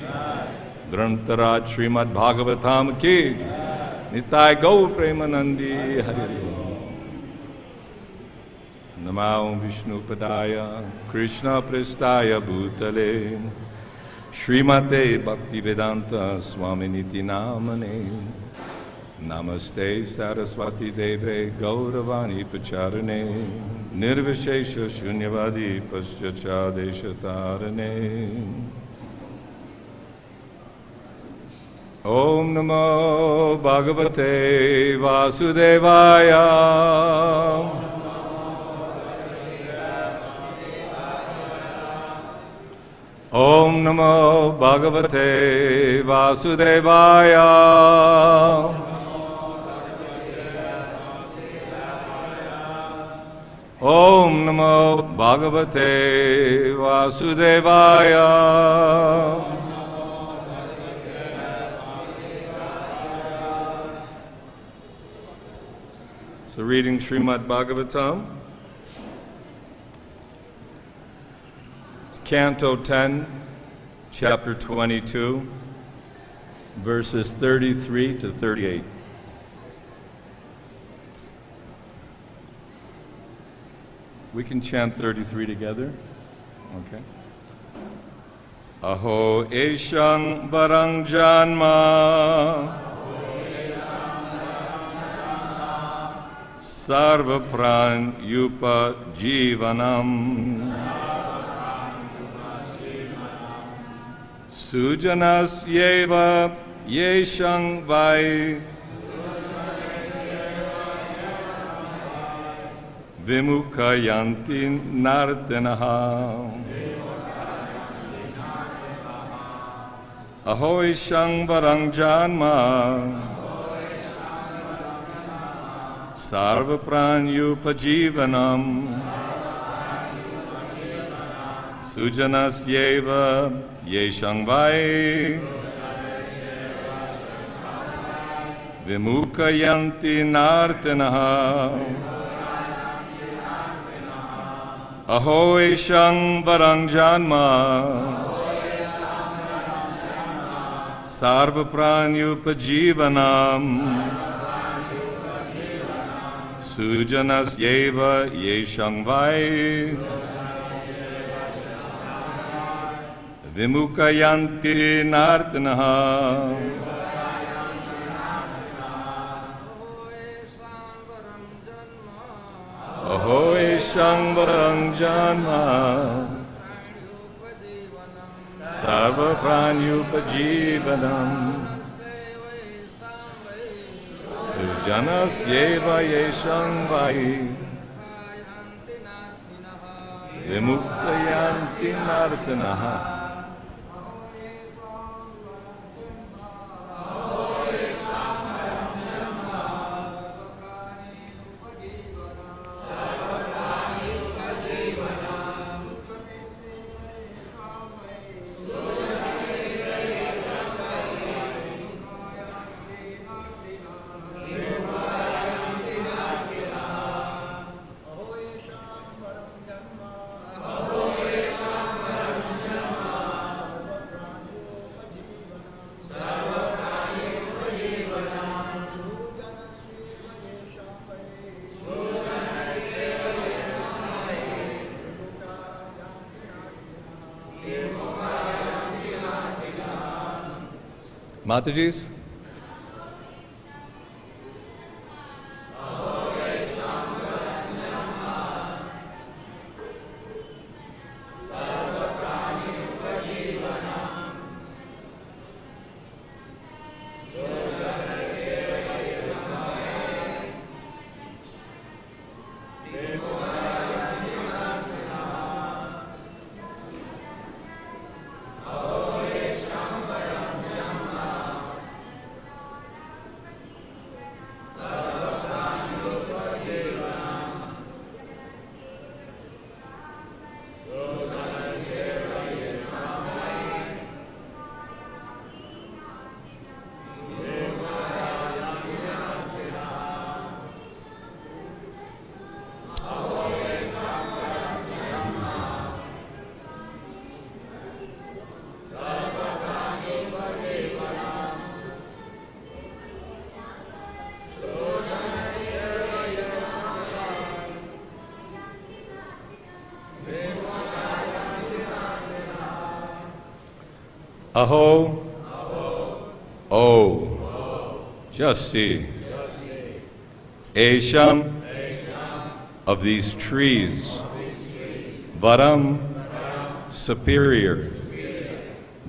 Grantaraj Srimad Bhagavatam ki Nitai Gaur Premanandi Hari Namo Vishnupadaya Krishna Prestaya Bhutale Srimate Bhakti-vedanta Swami Niti Namane Namaste Saraswati Deve Gauravani Pacharane Nirvishesha Shunyavadi Paschacha Deshatarane Om Namo Bhagavate Vasudevaya Om Namo Bhagavate Vasudevaya Om Namo Bhagavate Vasudevaya So reading Srimad Bhagavatam, Canto 10, Chapter 22, verses 33 to 38. We can chant 33 together. Okay. Aho Eshang Barang Janma Sarva Pran Yupa Jivanam Sujanas Yeva Yeshang Vai Vimukayanti Nartanaha Ahoy Shang Varang Janma Sarva Pranyupajivanam Sujanas Yeva Yeshang Vai Vimukayanti Nartanaha Aho Eshang Varang Janma Sarva Pranyupajivanam Sujanas Yeva Yeshang Vai Vimukayanti Nartanaha Aho Eshang Varang Janma Sarva Pranyupajivanam Sujanas Yeva Yeshang Vai Vimukayanti Nartanaha Matajis? Aho. Oh. Just see. Asham. Of these trees. Varam. Superior.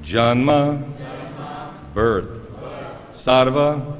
Janma. Birth. Sarva.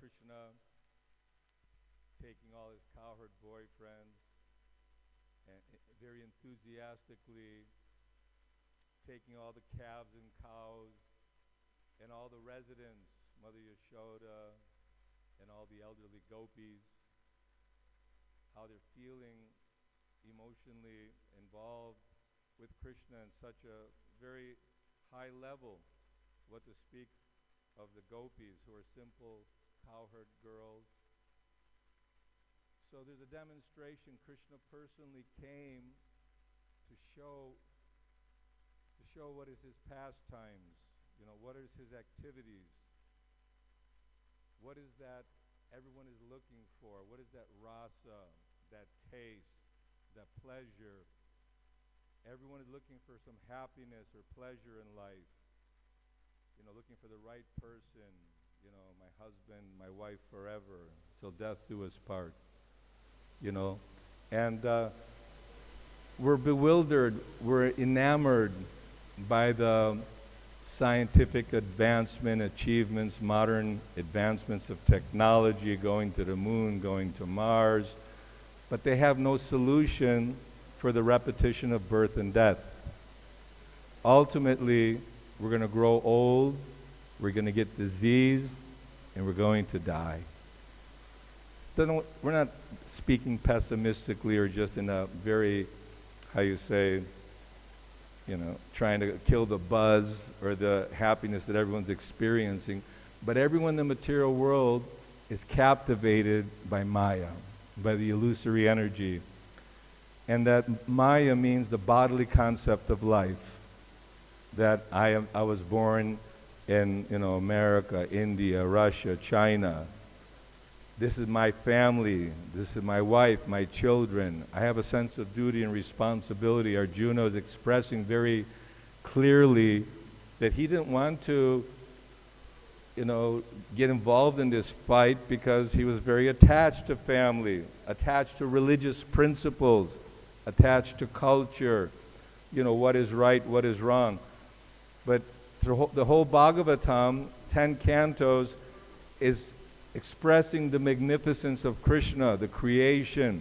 Krishna taking all his cowherd boyfriends and very enthusiastically taking all the calves and cows and all the residents, Mother Yashoda and all the elderly gopis, how they're feeling emotionally involved with Krishna in such a very high level. What to speak of the gopis, who are simple cowherd girls. So there's a demonstration. Krishna personally came to show what is his pastimes, what is his activities, what is that everyone is looking for, what is that rasa, that taste, that pleasure. Everyone is looking for some happiness or pleasure in life, looking for the right person, my husband, my wife forever, till death do us part, And we're bewildered, we're enamored by the scientific advancement, achievements, modern advancements of technology, going to the moon, going to Mars, but they have no solution for the repetition of birth and death. Ultimately, we're going to grow old, we're going to get diseased, and we're going to die. We're not speaking pessimistically or just in a very, trying to kill the buzz or the happiness that everyone's experiencing. But everyone in the material world is captivated by Maya, by the illusory energy. And that Maya means the bodily concept of life. That I was born in America, India, Russia, China. This is my family. This is my wife, my children. I have a sense of duty and responsibility. Arjuna is expressing very clearly that he didn't want to, get involved in this fight because he was very attached to family, attached to religious principles, attached to culture, what is right, what is wrong. But the whole Bhagavatam, 10 cantos, is expressing the magnificence of Krishna, the creation,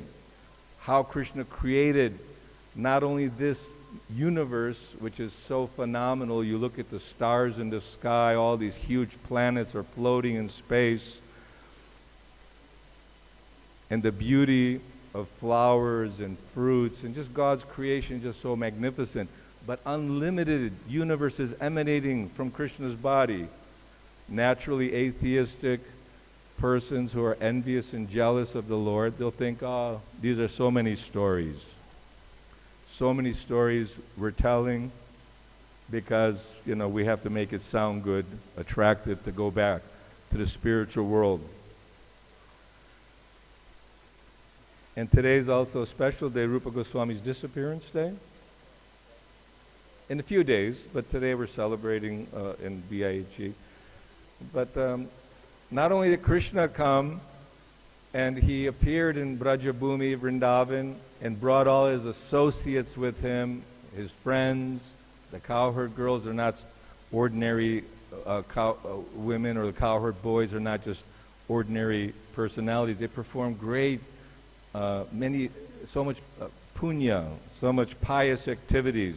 how Krishna created not only this universe, which is so phenomenal. You look at the stars in the sky, all these huge planets are floating in space, and the beauty of flowers and fruits, and just God's creation is just so magnificent. But unlimited universes emanating from Krishna's body. Naturally atheistic persons who are envious and jealous of the Lord, they'll think, these are so many stories. So many stories we're telling because, we have to make it sound good, attractive to go back to the spiritual world. And today's also a special day, Rupa Goswami's disappearance day. In a few days, but today we're celebrating in BIHG. But not only did Krishna come, and he appeared in Brajabhumi, Vrindavan, and brought all his associates with him, his friends. The cowherd girls are not ordinary women, or the cowherd boys are not just ordinary personalities. They perform great, so much punya, so much pious activities.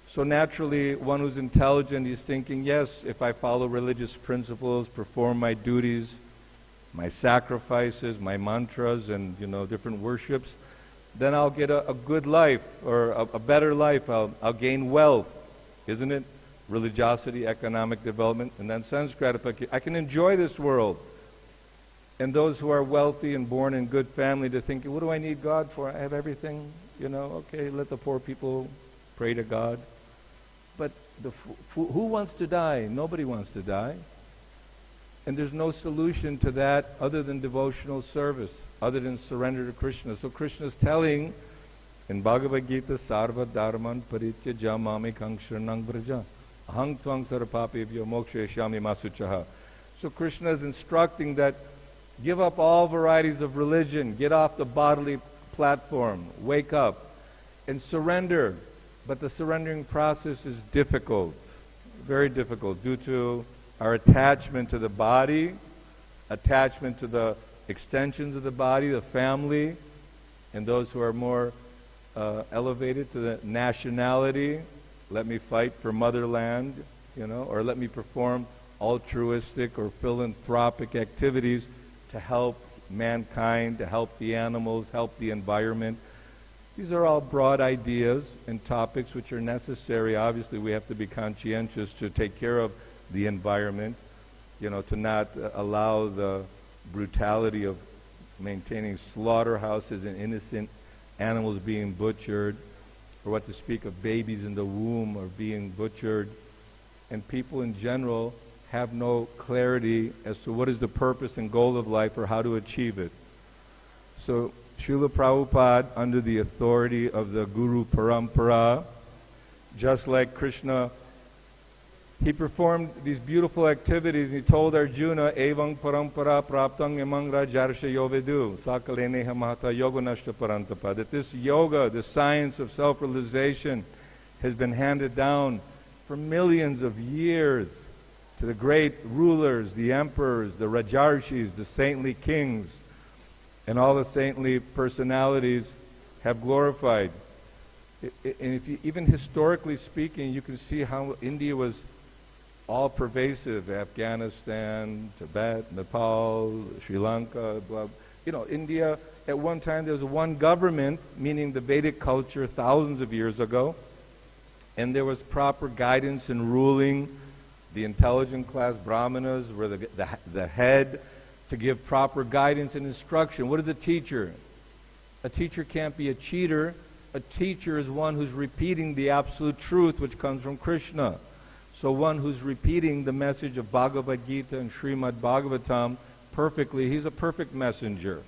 So naturally, one who's intelligent is thinking, yes, if I follow religious principles, perform my duties, my sacrifices, my mantras, and different worships, then I'll get a good life, or a better life. I'll gain wealth, isn't it? Religiosity, economic development, and then sense gratification. I can enjoy this world. And those who are wealthy and born in good family, they're thinking, what do I need God for? I have everything, okay, let the poor people pray to God. But who wants to die? Nobody wants to die. And there's no solution to that other than devotional service, other than surrender to Krishna. So Krishna is telling in Bhagavad-Gita, Sarva Dharman Parityaja Mamekang Sharanang Vraja Ahang Tvang Sarapapebhyo Mokshayashyami Masuchaha. So Krishna is instructing that give up all varieties of religion, get off the bodily platform, wake up, and surrender. But the surrendering process is difficult, very difficult, due to our attachment to the body, attachment to the extensions of the body, the family, and those who are more elevated to the nationality. Let me fight for motherland, or let me perform altruistic or philanthropic activities to help mankind, to help the animals, help the environment. These are all broad ideas and topics which are necessary. Obviously, we have to be conscientious to take care of the environment, to not allow the brutality of maintaining slaughterhouses and innocent animals being butchered, or what to speak of babies in the womb are being butchered. And people in general have no clarity as to what is the purpose and goal of life or how to achieve it. So Srila Prabhupada, under the authority of the Guru Parampara, just like Krishna, he performed these beautiful activities. He told Arjuna, Evang parampara praptang imang rajarsha yovedu, sakalene hamata yoganashta parantapa, that this yoga, the science of self-realization, has been handed down for millions of years to the great rulers, the emperors, the rajarshis, the saintly kings, and all the saintly personalities have glorified. And if you, even historically speaking, you can see how India was all pervasive. Afghanistan, Tibet, Nepal, Sri Lanka, blah. India, at one time there was one government, meaning the Vedic culture thousands of years ago, and there was proper guidance and ruling. The intelligent class, brahmanas, were the head to give proper guidance and instruction. What is a teacher? A teacher can't be a cheater. A teacher is one who's repeating the absolute truth which comes from Krishna. So one who's repeating the message of Bhagavad-Gita and Srimad Bhagavatam perfectly, he's a perfect messenger.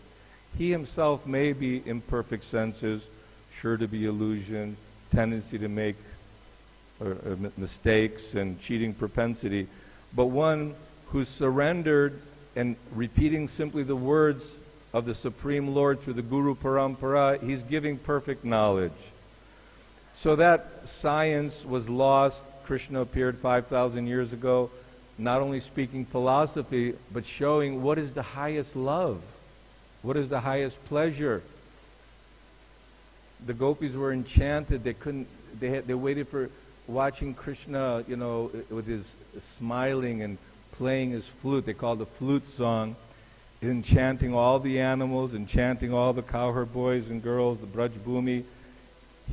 He himself may be imperfect senses, sure to be illusion, tendency to make mistakes and cheating propensity, but one who's surrendered and repeating simply the words of the Supreme Lord through the Guru Parampara, he's giving perfect knowledge. So that science was lost. Krishna appeared 5,000 years ago, not only speaking philosophy, but showing what is the highest love, what is the highest pleasure. The gopis were enchanted. They waited for watching Krishna, with his smiling and playing his flute. They called the flute song, enchanting all the animals, enchanting all the cowherd boys and girls, the Braj Bhumi.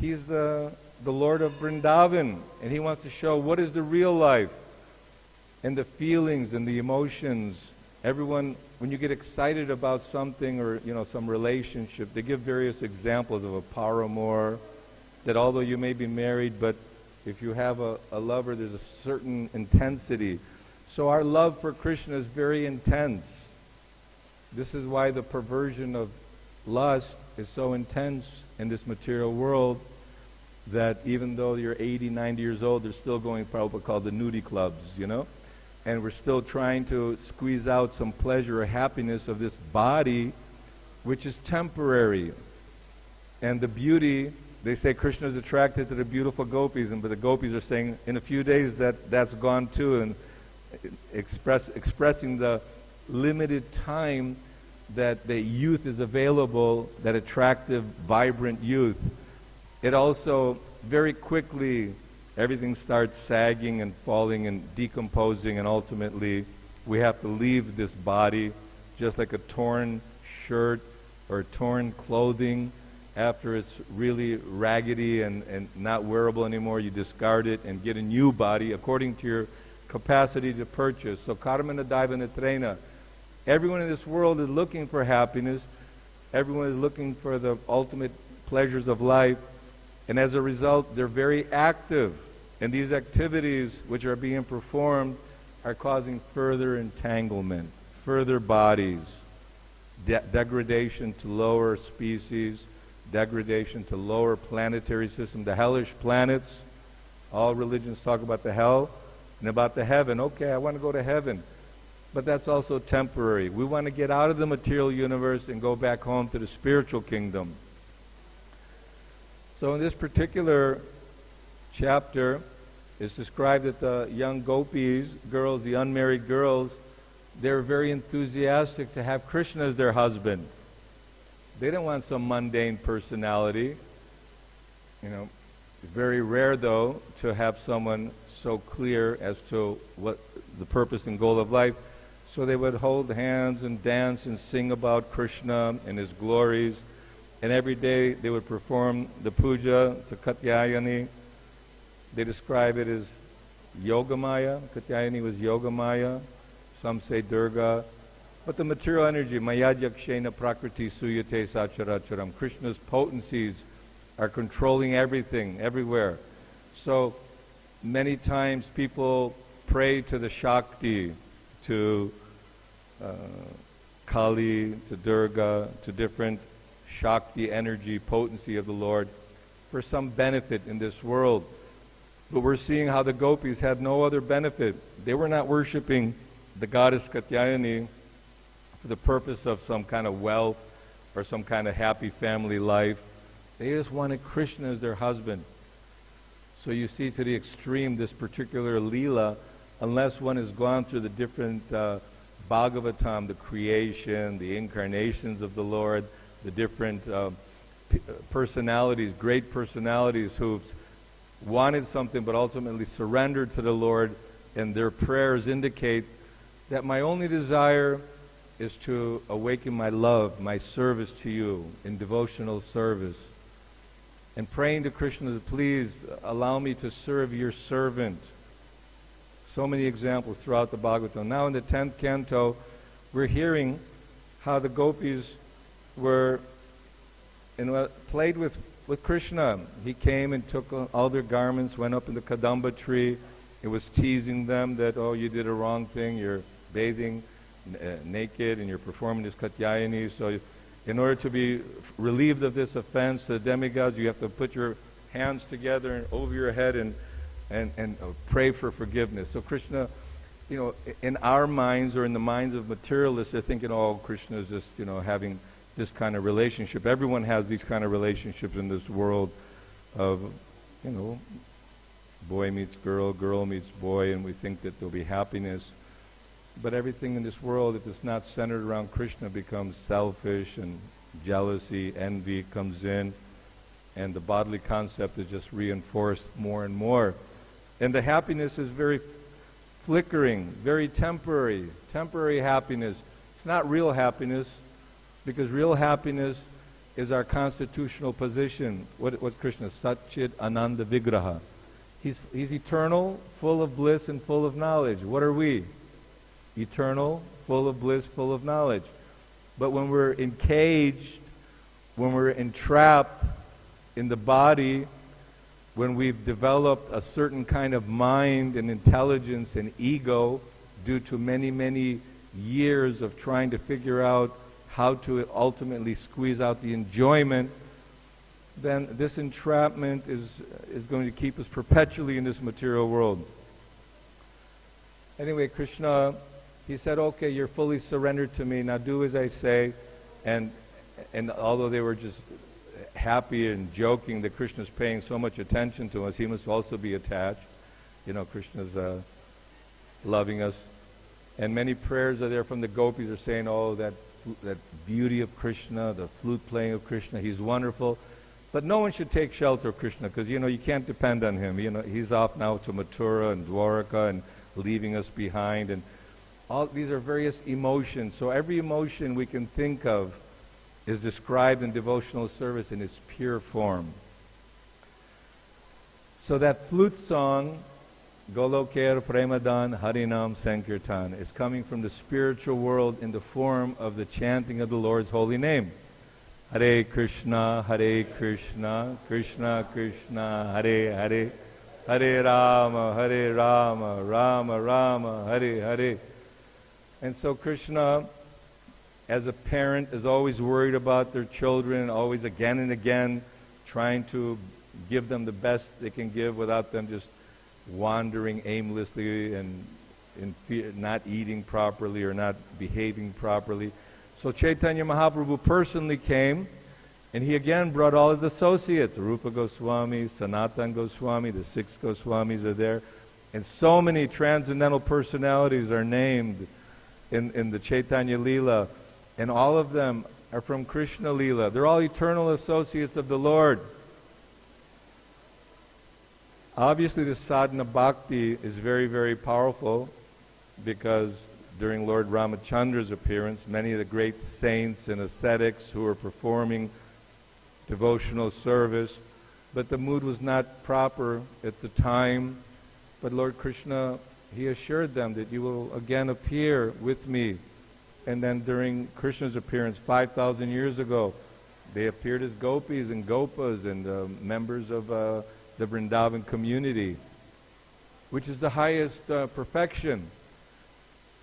He's the Lord of Vrindavan, and he wants to show what is the real life and the feelings and the emotions. Everyone, when you get excited about something or some relationship, they give various examples of a paramour, that although you may be married, but if you have a lover, there's a certain intensity. So our love for Krishna is very intense. This is why the perversion of lust is so intense in this material world, that even though you're 80, 90 years old, they're still going probably called the nudie clubs, and we're still trying to squeeze out some pleasure or happiness of this body, which is temporary. And the beauty, they say Krishna is attracted to the beautiful gopis, but the gopis are saying in a few days that's gone too, and expressing the limited time that the youth is available, that attractive, vibrant youth. It also, very quickly, everything starts sagging and falling and decomposing, and ultimately we have to leave this body, just like a torn shirt or torn clothing. After it's really raggedy and not wearable anymore, you discard it and get a new body according to your capacity to purchase. So karmana daivana trena. Everyone in this world is looking for happiness. Everyone is looking for the ultimate pleasures of life. And as a result, they're very active. And these activities which are being performed are causing further entanglement, further bodies, degradation to lower species, degradation to lower planetary system, the hellish planets. All religions talk about the hell and about the heaven. Okay, I want to go to heaven. But that's also temporary. We want to get out of the material universe and go back home to the spiritual kingdom. So in this particular chapter, it's described that the young gopis, girls, the unmarried girls, they're very enthusiastic to have Krishna as their husband. They don't want some mundane personality. It's very rare, though, to have someone so clear as to what the purpose and goal of life. So they would hold hands and dance and sing about Krishna and his glories. And every day they would perform the puja to Katyayani. They describe it as Yogamaya. Katyayani was Yogamaya. Some say Durga. But the material energy, Mayadhyakshena Prakriti Suyate Sacharacharam. Krishna's potencies are controlling everything, everywhere. So many times people pray to the Shakti, to Kali, to Durga, to different Shakti energy, potency of the Lord for some benefit in this world. But we're seeing how the gopis had no other benefit. They were not worshipping the goddess Katyayani for the purpose of some kind of wealth or some kind of happy family life. They just wanted Krishna as their husband. So you see to the extreme this particular Leela, unless one has gone through the different Bhagavatam, the creation, the incarnations of the Lord, the different personalities, great personalities who've wanted something but ultimately surrendered to the Lord, and their prayers indicate that my only desire is to awaken my love, my service to you in devotional service. And praying to Krishna, please allow me to serve your servant. So many examples throughout the Bhagavatam. Now in the 10th canto, we're hearing how the gopis were played with Krishna. He came and took all their garments, went up in the Kadamba tree. It was teasing them that, oh, you did a wrong thing. You're bathing naked and you're performing this Katyayani. So in order to be relieved of this offense to the demigods, you have to put your hands together and over your head and pray for forgiveness. So Krishna, in our minds or in the minds of materialists, they're thinking, oh, Krishna is just, having this kind of relationship. Everyone has these kind of relationships in this world of, boy meets girl, girl meets boy, and we think that there'll be happiness. But everything in this world, if it's not centered around Krishna, becomes selfish, and jealousy, envy comes in, and the bodily concept is just reinforced more and more. And the happiness is very flickering, very temporary happiness. It's not real happiness, because real happiness is our constitutional position. What's Krishna? Satchit Ananda Vigraha. He's eternal, full of bliss and full of knowledge. What are we? Eternal, full of bliss, full of knowledge. But when we're encaged, when we're entrapped in the body, when we've developed a certain kind of mind and intelligence and ego due to many, many years of trying to figure out how to ultimately squeeze out the enjoyment, then this entrapment is going to keep us perpetually in this material world. Anyway, Krishna, he said, okay, you're fully surrendered to me, now do as I say. And although they were just happy and joking that Krishna's paying so much attention to us, he must also be attached. Krishna's loving us. And many prayers are there from the gopis are saying, oh, that beauty of Krishna, the flute playing of Krishna, he's wonderful. But no one should take shelter of Krishna, because, you can't depend on him. He's off now to Mathura and Dwaraka and leaving us behind. And all these are various emotions. So every emotion we can think of is described in devotional service in its pure form. So that flute song, Goloker Premadan Harinam Sankirtan, is coming from the spiritual world in the form of the chanting of the Lord's holy name. Hare Krishna, Krishna Krishna, Hare Hare, Hare Rama, Rama Rama, Hare Hare. And so Krishna, as a parent, is always worried about their children, always again and again trying to give them the best they can give without them just wandering aimlessly and not eating properly or not behaving properly. So Chaitanya Mahaprabhu personally came, and he again brought all his associates. Rupa Goswami, Sanatan Goswami, the 6 Goswamis are there. And so many transcendental personalities are named. in the Chaitanya Leela, and all of them are from Krishna Leela. They're all eternal associates of the Lord. Obviously, the sadhana bhakti is very, very powerful, because during Lord Ramachandra's appearance, many of the great saints and ascetics who were performing devotional service, but the mood was not proper at the time. But Lord Krishna, he assured them that you will again appear with me. And then during Krishna's appearance 5,000 years ago, they appeared as gopis and gopas and members of the Vrindavan community, which is the highest perfection.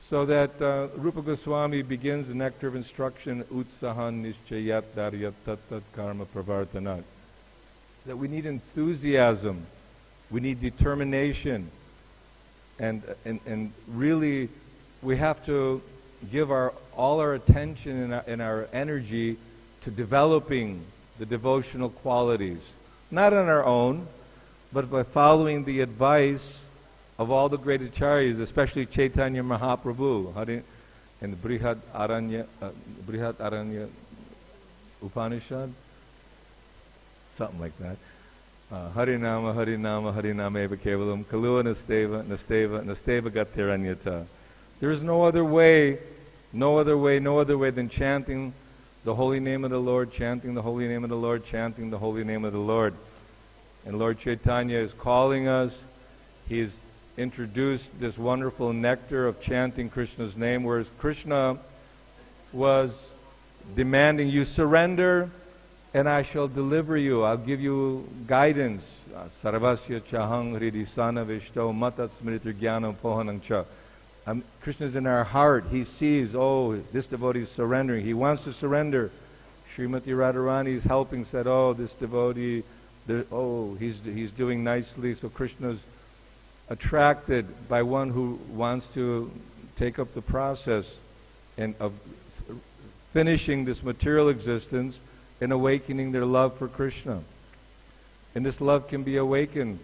So that Rupa Goswami begins the nectar of instruction, utsahan nischayat daryat tat tat karma pravartanat. That we need enthusiasm, we need determination, and really we have to give all our attention and our energy to developing the devotional qualities. Not on our own, but by following the advice of all the great acharyas, especially Chaitanya Mahaprabhu, in the Brihad Aranya Upanishad, something like that. Harinama, Harinama, Harinama eva kevalam, kalua nasteva, nasteva, nasteva gatiranyata. There is no other way than chanting the holy name of the Lord, chanting the holy name of the Lord, chanting the holy name of the Lord. And Lord Chaitanya is calling us. He's introduced this wonderful nectar of chanting Krishna's name, whereas Krishna was demanding, you surrender and I shall deliver you. I'll give you guidance. Sarvasya chahang hridisana vishto matat smritir jnanam pohanam cha. Krishna's in our heart. He sees, oh, this devotee is surrendering. He wants to surrender. Srimati Radharani is helping, said, oh, this devotee, he's doing nicely. So Krishna's attracted by one who wants to take up the process and of finishing this material existence and awakening their love for Krishna. And this love can be awakened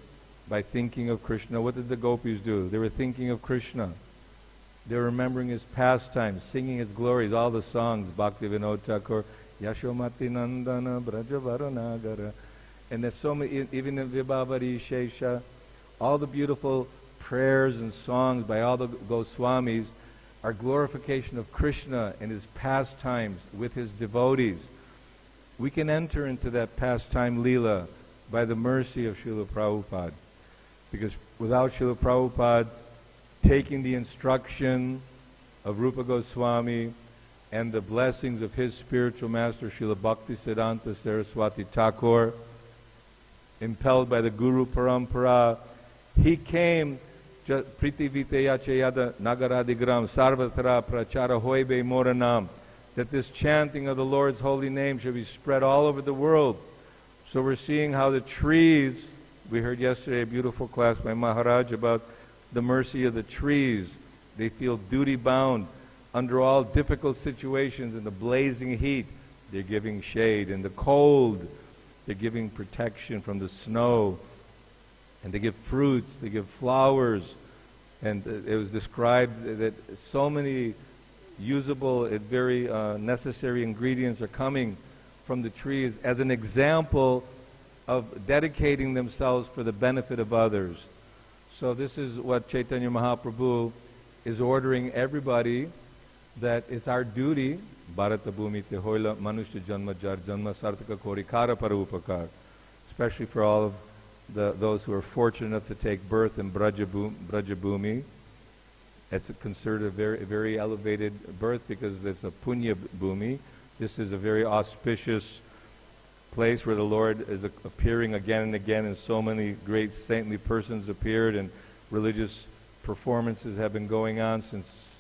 by thinking of Krishna. What did the gopis do? They were thinking of Krishna. They were remembering his pastimes, singing his glories, all the songs, Bhakti Vinod Thakur, Yashomati Nandana, Brajavarunagara. And there's so many, even in Vibhavari Shesha, all the beautiful prayers and songs by all the Goswamis are glorification of Krishna and his pastimes with his devotees. We can enter into that pastime Leela by the mercy of Srila Prabhupada. Because without Srila Prabhupada taking the instruction of Rupa Goswami and the blessings of his spiritual master Srila Bhaktisiddhanta Saraswati Thakur, impelled by the Guru Parampara, he came, Priti Viteya Chayada Nagaradigram Sarvatra Prachara Hoibe Moranam, that this chanting of the Lord's holy name should be spread all over the world. So we're seeing how the trees, we heard yesterday a beautiful class by Maharaj about the mercy of the trees. They feel duty-bound under all difficult situations. In the blazing heat, they're giving shade. In the cold, they're giving protection from the snow. And they give fruits, they give flowers. And it was described that so many usable and very necessary ingredients are coming from the trees as an example of dedicating themselves for the benefit of others. So this is what Chaitanya Mahaprabhu is ordering everybody, that it's our duty, Bharata Bhumi Te Hoila Manushya Janma Jar Janma Sartaka Korikara Parupakar, especially for all of those who are fortunate enough to take birth in Brajabhumi. It's considered a very elevated birth because it's a Punya Bhumi. This is a very auspicious place where the Lord is appearing again and again, and so many great saintly persons appeared, and religious performances have been going on since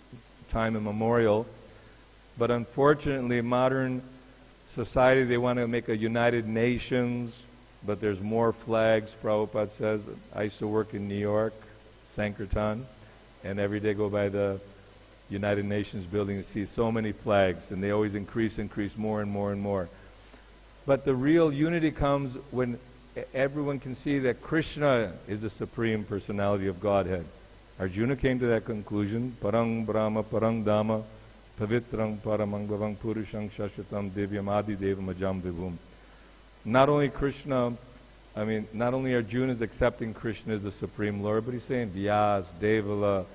time immemorial. But unfortunately, modern society, they want to make a United Nations, but there's more flags. Prabhupada says, I used to work in New York, Sankirtan, and every day go by the United Nations building and see so many flags, and they always increase more and more and more. But the real unity comes when everyone can see that Krishna is the Supreme Personality of Godhead. Arjuna came to that conclusion, Parang Brahma Parang Dhamma Pavitrang Paramang Bhavang Purushang Shashvatam Divyam Adi Devam Ajam Vibhum. Not only not only Arjuna is accepting Krishna as the Supreme Lord, but he's saying Vyas, Devala,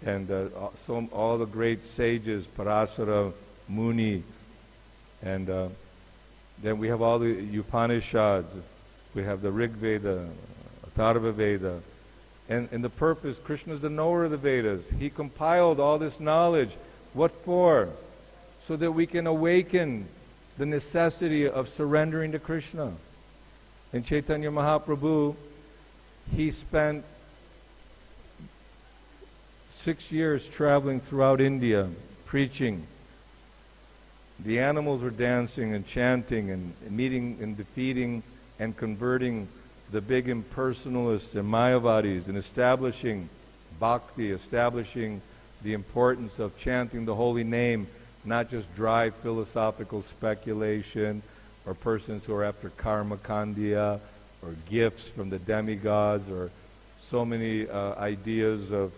and all the great sages, Parasara, Muni, and then we have all the Upanishads, we have the Rig Veda, Atharva Veda, and the purpose, Krishna is the knower of the Vedas. He compiled all this knowledge. What for? So that we can awaken the necessity of surrendering to Krishna. And Chaitanya Mahaprabhu, he spent 6 years traveling throughout India, preaching. The animals were dancing and chanting and meeting and defeating and converting the big impersonalists and Mayavadis and establishing bhakti, establishing the importance of chanting the holy name, not just dry philosophical speculation or persons who are after karma kandya or gifts from the demigods or so many ideas of,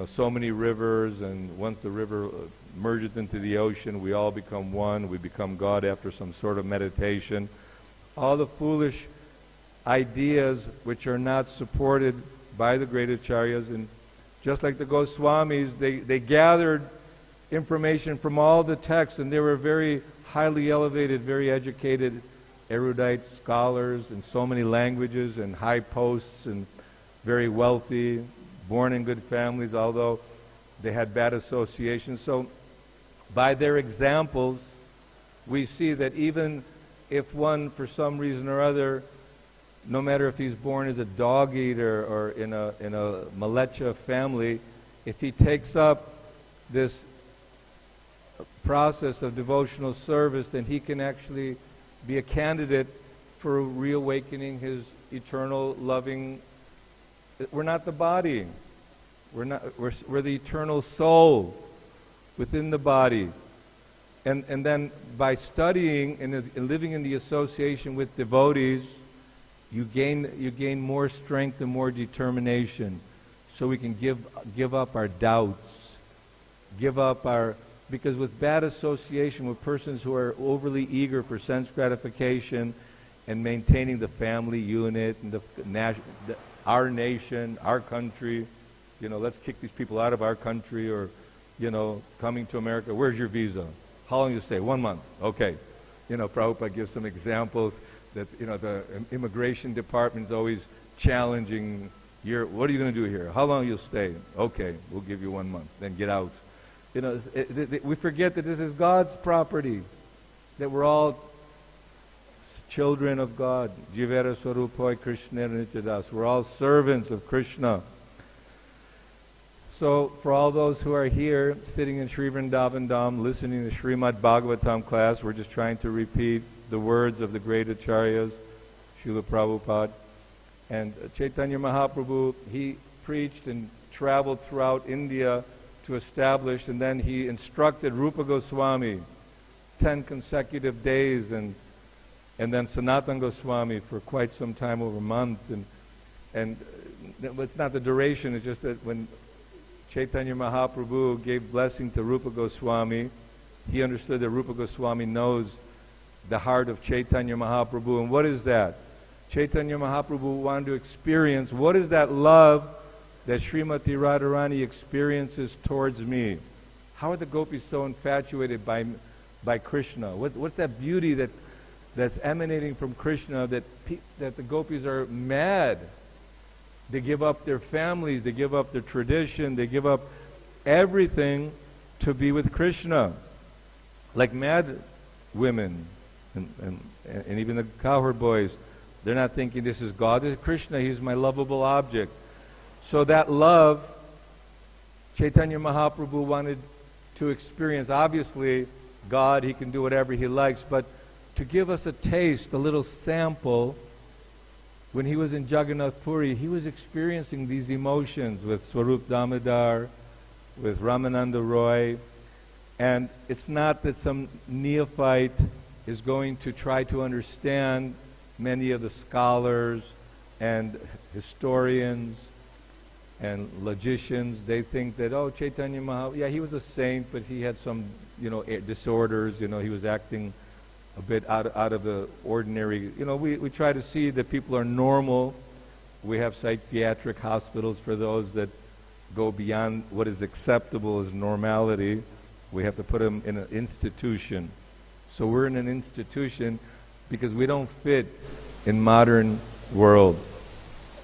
so many rivers, and once the river merges into the ocean, we all become one, we become God after some sort of meditation. All the foolish ideas which are not supported by the great acharyas, and just like the Goswamis, they gathered information from all the texts, and they were very highly elevated, very educated, erudite scholars in so many languages and high posts and very wealthy, born in good families, although they had bad associations. So by their examples, we see that even if one, for some reason or other, no matter if he's born as a dog eater or in a Malecha family, if he takes up this process of devotional service, then he can actually be a candidate for reawakening his eternal loving. We're not the body. We're the eternal soul within the body. And then by studying and living in the association with devotees, you gain more strength and more determination, so we can give up our doubts, because with bad association with persons who are overly eager for sense gratification and maintaining the family unit and our nation, our country, let's kick these people out of our country, or coming to America, where's your visa? How long you stay? 1 month. Okay. Prabhupada gives some examples that, the immigration department is always challenging. What are you going to do here? How long you'll stay? Okay, we'll give you 1 month. Then get out. We forget that this is God's property, that we're all children of God. Jivera Swarupoi Krishna Nityadas. We're all servants of Krishna. So for all those who are here, sitting in Sri Vrindavan Dham, listening to Srimad Bhagavatam class, we're just trying to repeat the words of the great acharyas, Srila Prabhupada. And Chaitanya Mahaprabhu, he preached and traveled throughout India to establish, and then he instructed Rupa Goswami 10 consecutive days, and then Sanatana Goswami for quite some time, over a month. And it's not the duration, it's just that when Chaitanya Mahaprabhu gave blessing to Rupa Goswami, he understood that Rupa Goswami knows the heart of Chaitanya Mahaprabhu. And what is that? Chaitanya Mahaprabhu wanted to experience, what is that love that Srimati Radharani experiences towards me? How are the gopis so infatuated by Krishna? What's that beauty that's emanating from Krishna that the gopis are mad? They give up their families, they give up their tradition, they give up everything to be with Krishna. Like mad women and even the cowherd boys, they're not thinking this is God, this is Krishna, he's my lovable object. So that love, Chaitanya Mahaprabhu wanted to experience. Obviously, God, he can do whatever he likes, but to give us a taste, a little sample, when he was in Jagannath Puri, he was experiencing these emotions with Swarup Damodar, with Ramananda Roy, and it's not that some neophyte is going to try to understand many of the scholars and historians and logicians, they think that, oh, Chaitanya Mahaprabhu, yeah, he was a saint, but he had some, disorders, he was acting a bit out of the ordinary. We try to see that people are normal. We have psychiatric hospitals for those that go beyond what is acceptable as normality. We have to put them in an institution. So we're in an institution because we don't fit in modern world.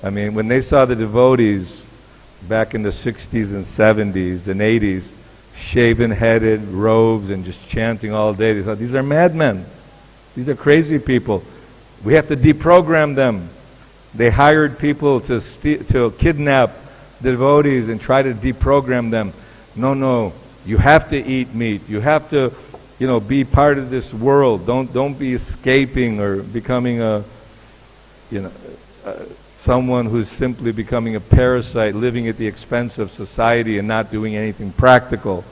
I mean, when they saw the devotees back in the 60s and 70s and 80s, shaven-headed, robes, and just chanting all day, they thought, these are madmen. These are crazy people. We have to deprogram them. They hired people to kidnap the devotees and try to deprogram them. No, you have to eat meat. You have to, be part of this world. Don't be escaping or becoming someone who's simply becoming a parasite, living at the expense of society and not doing anything practical.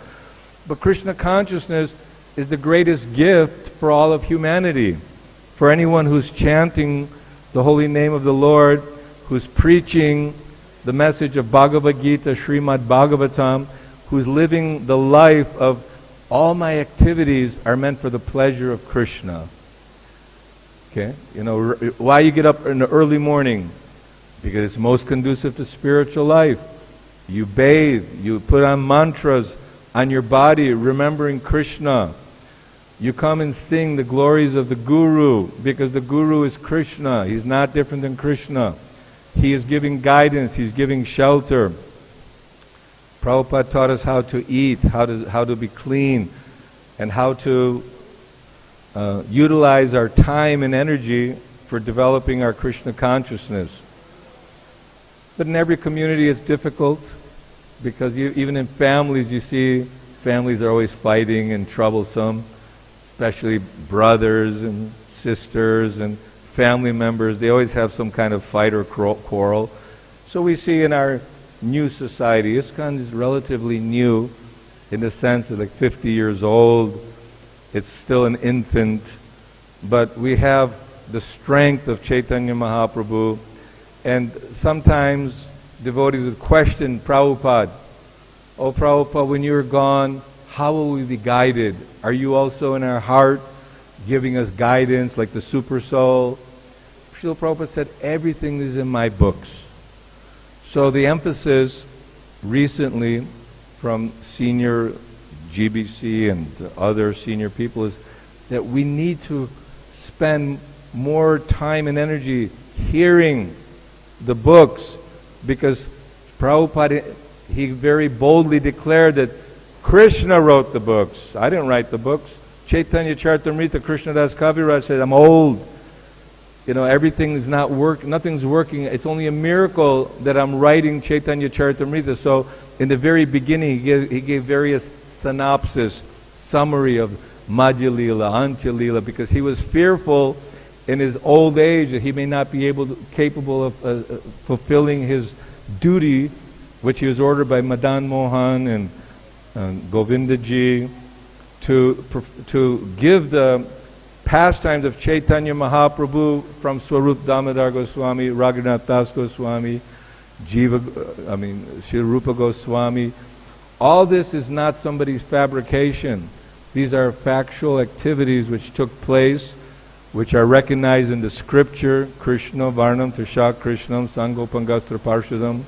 But Krishna consciousness is the greatest gift for all of humanity. For anyone who's chanting the holy name of the Lord, who's preaching the message of Bhagavad-Gita, Srimad Bhagavatam, who's living the life of all my activities are meant for the pleasure of Krishna. Okay? Why you get up in the early morning? Because it's most conducive to spiritual life. You bathe, you put on mantras on your body, remembering Krishna. You come and sing the glories of the Guru, because the Guru is Krishna. He's not different than Krishna. He is giving guidance, he's giving shelter. Prabhupada taught us how to eat, how to be clean, and how to utilize our time and energy for developing our Krishna consciousness. But in every community it's difficult, because even in families, you see families are always fighting and troublesome, especially brothers and sisters and family members. They always have some kind of fight or quarrel. So we see in our new society, ISKCON is relatively new in the sense that 50 years old, it's still an infant, but we have the strength of Chaitanya Mahaprabhu, and sometimes devotees would question Prabhupada, oh Prabhupada, when you're gone, how will we be guided? Are you also in our heart giving us guidance like the Super Soul? Srila Prabhupada said, everything is in my books. So the emphasis recently from senior GBC and other senior people is that we need to spend more time and energy hearing the books, because Prabhupada, he very boldly declared that Krishna wrote the books. I didn't write the books. Chaitanya Charitamrita, Krishnadas Kaviraj said, I'm old. Everything is not nothing's working. It's only a miracle that I'm writing Chaitanya Charitamrita. So in the very beginning, he gave various synopsis, summary of Madhya Lila, Antya Lila, because he was fearful in his old age that he may not be capable of fulfilling his duty, which he was ordered by Madan Mohan and Govindaji, to give the pastimes of Chaitanya Mahaprabhu from Swarup Damodar Goswami, Raghunath Das Goswami, Sri Rupa Goswami. All this is not somebody's fabrication. These are factual activities which took place, which are recognized in the scripture. Krishna Varnam Trisha Krishnam Sangopangastra Parshadam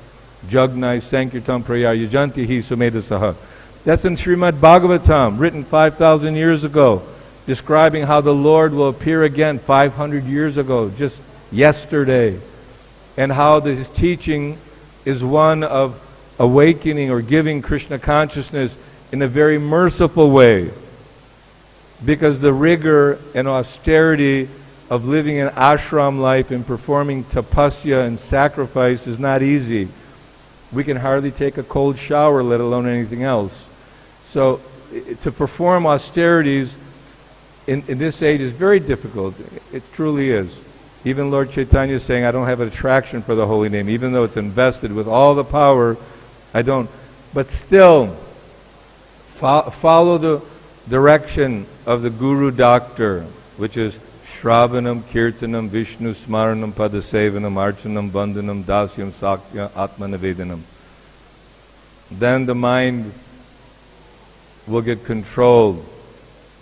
Jagnai Sankirtam Prayar Yajanti Hi Sumedasaha. That's in Srimad Bhagavatam, written 5,000 years ago, describing how the Lord will appear again 500 years ago, just yesterday, and how his teaching is one of awakening or giving Krishna consciousness in a very merciful way, because the rigor and austerity of living an ashram life and performing tapasya and sacrifice is not easy. We can hardly take a cold shower, let alone anything else. So to perform austerities in this age is very difficult. It truly is. Even Lord Chaitanya is saying, I don't have an attraction for the holy name, even though it's invested with all the power, I don't. But still, follow the direction of the Guru Doctor, which is Shravanam, Kirtanam, Vishnu Smaranam, Padasevanam, Archanam, Bandhanam, Dasyam, Sakya, Atmanavedanam. then the mind will get controlled.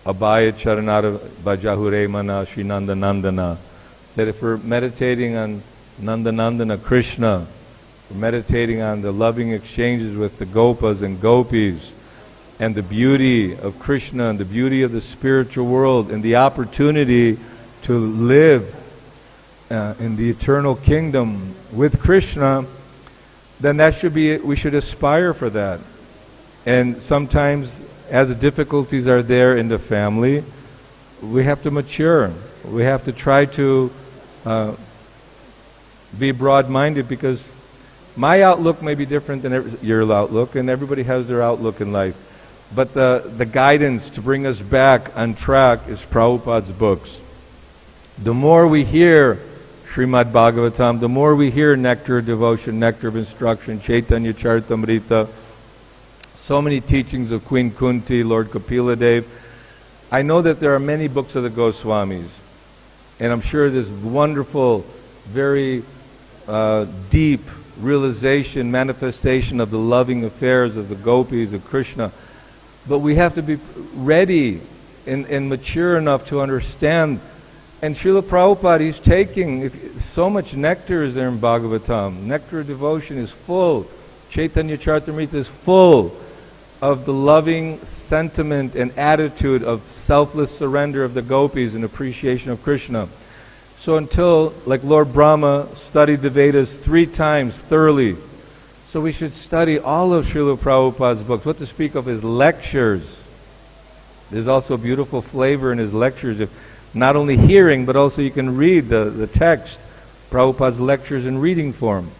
Abhaya charanara bhajahure mana Shri Nanda Nandana. That if we're meditating on Nanda Nandana Krishna, we're meditating on the loving exchanges with the gopas and gopis, and the beauty of Krishna and the beauty of the spiritual world, and the opportunity to live in the eternal kingdom with Krishna, then that should be, we should aspire for that. And sometimes, as the difficulties are there in the family, we have to mature. We have to try to be broad-minded, because my outlook may be different than your outlook, and everybody has their outlook in life. But the guidance to bring us back on track is Prabhupada's books. The more we hear Srimad Bhagavatam, the more we hear Nectar of Devotion, Nectar of Instruction, Chaitanya Charitamrita, so many teachings of Queen Kunti, Lord Kapila Dev. I know that there are many books of the Goswamis, and I'm sure there's wonderful, very deep realization, manifestation of the loving affairs of the gopis, of Krishna. But we have to be ready and mature enough to understand. And Srila Prabhupada, he's taking, so much nectar is there in Bhagavatam. Nectar of devotion is full. Chaitanya Charitamrita is full of the loving sentiment and attitude of selfless surrender of the gopis and appreciation of Krishna. So until, like Lord Brahma studied the Vedas 3 times thoroughly, so we should study all of Srila Prabhupada's books. What to speak of his lectures. There's also a beautiful flavor in his lectures. If not only hearing, but also you can read the text, Prabhupada's lectures in reading form.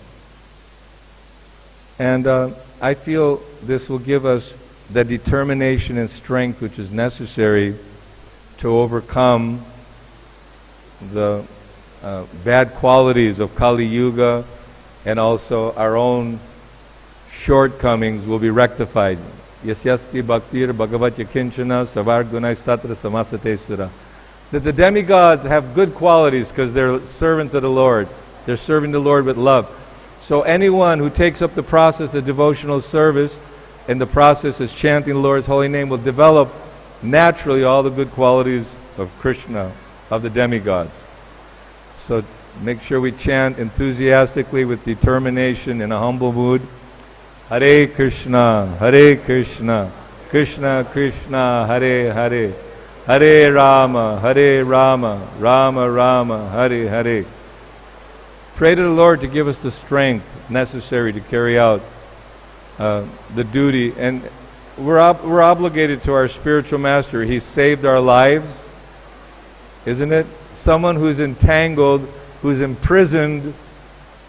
And I feel this will give us the determination and strength which is necessary to overcome the bad qualities of Kali Yuga, and also our own shortcomings will be rectified. Yasyasti bhaktir bhagavatya kinchana savar gunais tatra samasate sura. That the demigods have good qualities because they're servants of the Lord. They're serving the Lord with love. So anyone who takes up the process of devotional service, and the process is chanting the Lord's holy name, will develop naturally all the good qualities of Krishna, of the demigods. So make sure we chant enthusiastically with determination in a humble mood. Hare Krishna, Krishna Krishna, Hare Hare, Hare Rama, Rama Rama, Hare Hare. Pray to the Lord to give us the strength necessary to carry out the duty. And we're obligated to our spiritual master. He saved our lives, isn't it? Someone who's entangled, who's imprisoned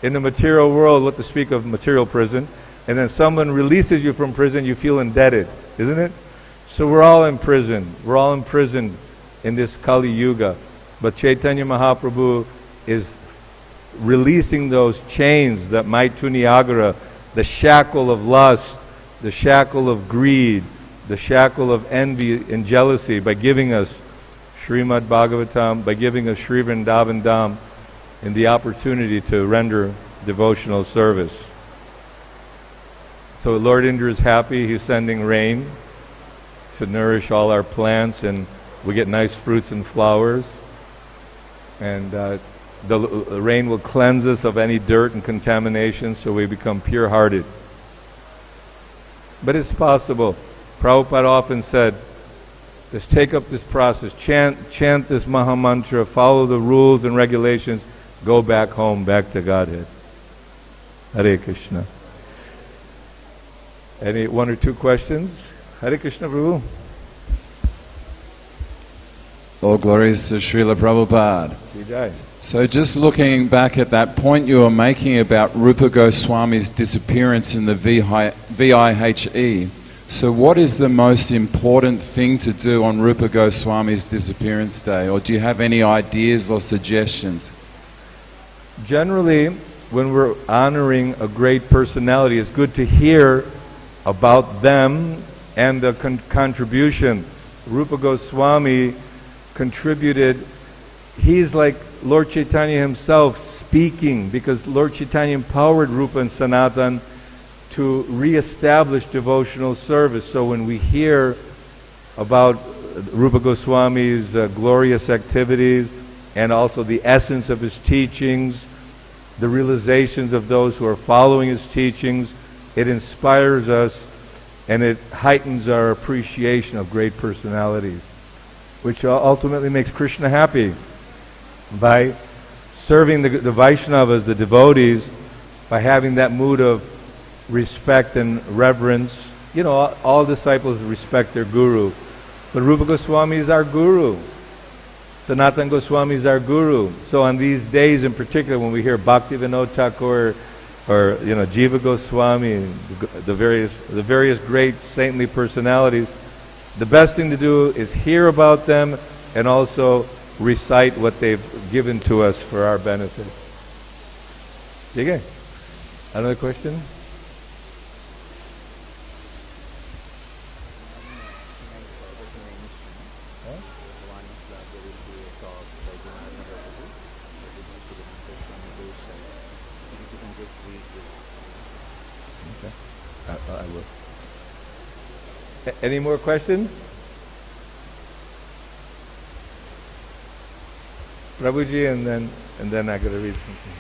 in the material world, what to speak of material prison, and then someone releases you from prison, you feel indebted, isn't it? So we're all imprisoned. We're all imprisoned in this Kali Yuga. But Chaitanya Mahaprabhu is releasing those chains that Maituniagara, the shackle of lust, the shackle of greed, the shackle of envy and jealousy, by giving us Srimad Bhagavatam, by giving us Sri Vrindavan Dham, and the opportunity to render devotional service. So Lord Indra is happy. He's sending rain to nourish all our plants, and we get nice fruits and flowers. And the rain will cleanse us of any dirt and contamination, so we become pure-hearted. But it's possible. Prabhupada often said, just take up this process, chant this Maha Mantra, follow the rules and regulations, go back home, back to Godhead. Hare Krishna. Any 1 or 2 questions? Hare Krishna, Prabhu. All glories to Srila Prabhupada. Jai. So just looking back at that point you were making about Rupa Goswami's disappearance in the VIHE, so what is the most important thing to do on Rupa Goswami's disappearance day? Or do you have any ideas or suggestions? Generally, when we're honoring a great personality, it's good to hear about them and the contribution. Rupa Goswami contributed. He's like Lord Chaitanya himself speaking, because Lord Chaitanya empowered Rupa and Sanatan to reestablish devotional service. So when we hear about Rupa Goswami's glorious activities and also the essence of his teachings, the realizations of those who are following his teachings, it inspires us and it heightens our appreciation of great personalities, which ultimately makes Krishna happy. By serving the Vaishnavas, the devotees, by having that mood of respect and reverence, you know, all disciples respect their guru. But Rupa Goswami is our guru. Sanatana Goswami is our guru. So on these days in particular, when we hear Bhakti Vinod Thakur or you know Jiva Goswami, the various great saintly personalities, the best thing to do is hear about them and also recite what they've given to us for our benefit. Okay. Another question? I will. Any more questions? Prabhuji, and then I gotta read something.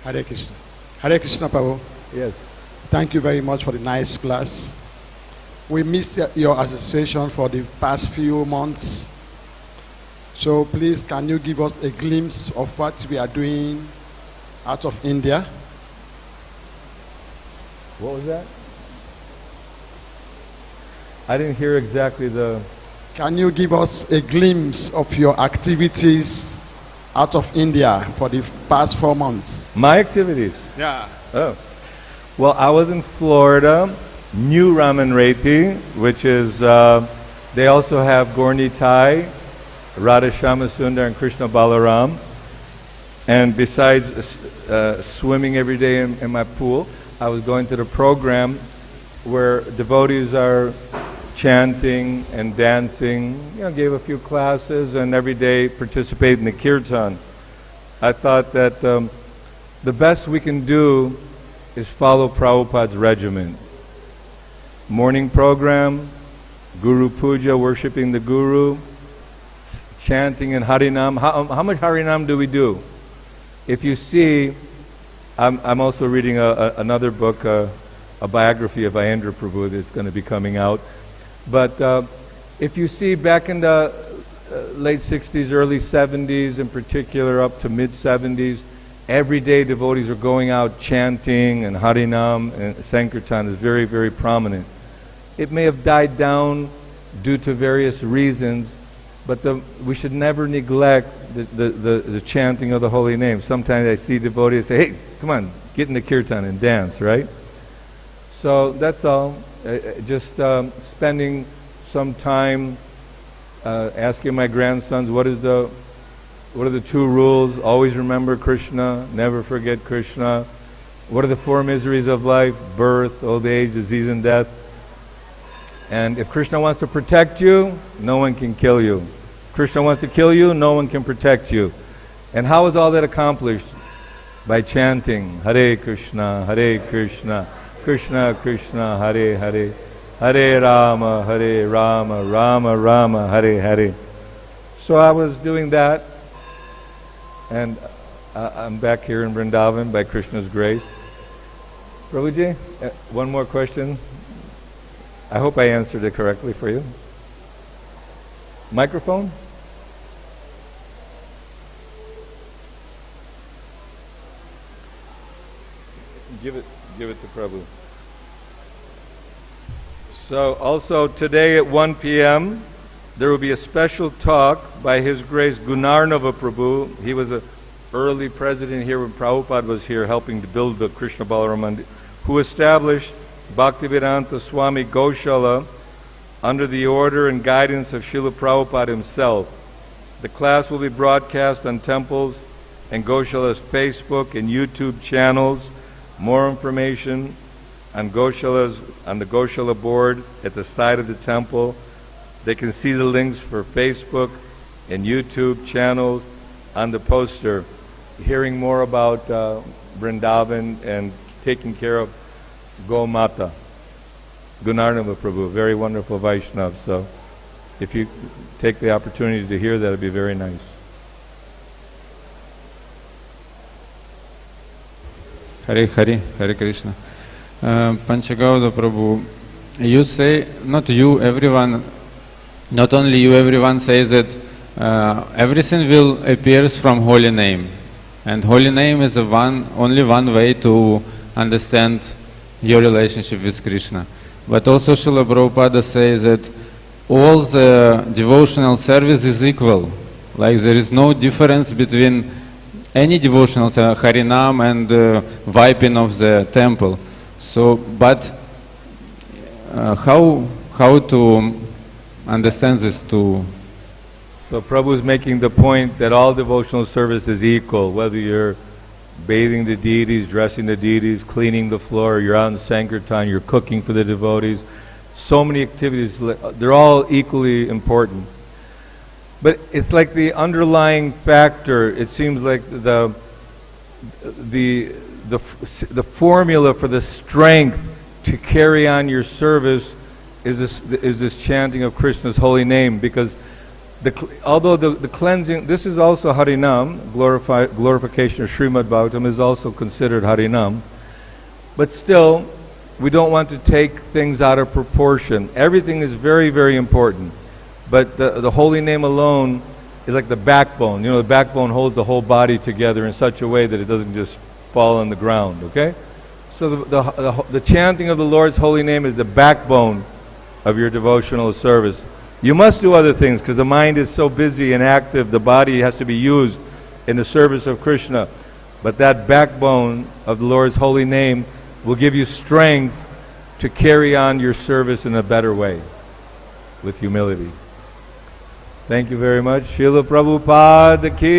Hare Krishna. Hare Krishna, Prabhu. Yes. Thank you very much for the nice class. We missed your association for the past few months. So please, can you give us a glimpse of what we are doing out of India? What was that? I didn't hear exactly the... Can you give us a glimpse of your activities out of India for the past 4 months? My activities? Yeah. Oh. Well, I was in Florida, New Ramanreti, which is, they also have Gorni Thai, Radha Shamasundar and Krishna Balaram. And besides swimming every day in my pool, I was going to the program where devotees are chanting and dancing, you know, gave a few classes and every day participate in the kirtan. I thought that the best we can do is follow Prabhupada's regimen. Morning program, Guru Puja, worshipping the Guru, chanting in Harinam. How much Harinam do we do? If you see, I'm also reading another book, a biography of Ayendra Prabhu that's going to be coming out. But if you see back in the late 60s, early 70s, in particular up to mid 70s, every day devotees are going out chanting and Harinam and Sankirtan is very, very prominent. It may have died down due to various reasons, but we should never neglect the chanting of the holy name. Sometimes I see devotees say, hey, come on, get in the kirtan and dance, right? So that's all. Just spending some time asking my grandsons, what are the 2 rules? Always remember Krishna, never forget Krishna. What are the 4 miseries of life? Birth, old age, disease, and death. And if Krishna wants to protect you, no one can kill you. Krishna wants to kill you, no one can protect you. And how is all that accomplished? By chanting Hare Krishna, Krishna Krishna, Hare Hare, Hare Rama, Rama Rama, Hare Hare. So I was doing that, and I'm back here in Vrindavan by Krishna's grace. Prabhuji, one more question. I hope I answered it correctly for you. Microphone? Give it to Prabhu. So also today at 1 p.m. there will be a special talk by His Grace Gunarnava Prabhu. He was an early president here when Prabhupada was here helping to build the Krishna Balaram Mandir, who established Bhaktivedanta Swami Goshala under the order and guidance of Srila Prabhupada himself. The class will be broadcast on temples and Goshala's Facebook and YouTube channels. More information on the Goshala board at the side of the temple. They can see the links for Facebook and YouTube channels on the poster. hearing more about Vrindavan and taking care of Go Mata. Gunarnava Prabhu, very wonderful Vaishnav. So if you take the opportunity to hear that, it'd be very nice. Hare Hare, Hare Krishna. Panchagauda Prabhu, you say, not you, everyone, not only you, everyone says that everything will appears from holy name. And holy name is only one way to understand your relationship with Krishna. But also Srila Prabhupada says that all the devotional service is equal. Like there is no difference between any devotional Harinam and wiping of the temple. So, but how to understand this too? So Prabhu is making the point that all devotional service is equal, whether you're bathing the deities, dressing the deities, cleaning the floor, you're on Sankirtan, you're cooking for the devotees. So many activities, they're all equally important. But it's like the underlying factor, it seems like the formula for the strength to carry on your service is this chanting of Krishna's holy name, because although the cleansing, this is also Harinam, glorification of Srimad Bhagavatam is also considered Harinam, but still, we don't want to take things out of proportion. Everything is very, very important, but the holy name alone is like the backbone. You know, the backbone holds the whole body together in such a way that it doesn't just fall on the ground, okay? So the chanting of the Lord's holy name is the backbone of your devotional service. You must do other things because the mind is so busy and active, the body has to be used in the service of Krishna. But that backbone of the Lord's holy name will give you strength to carry on your service in a better way, with humility. Thank you very much. Srila Prabhupada ki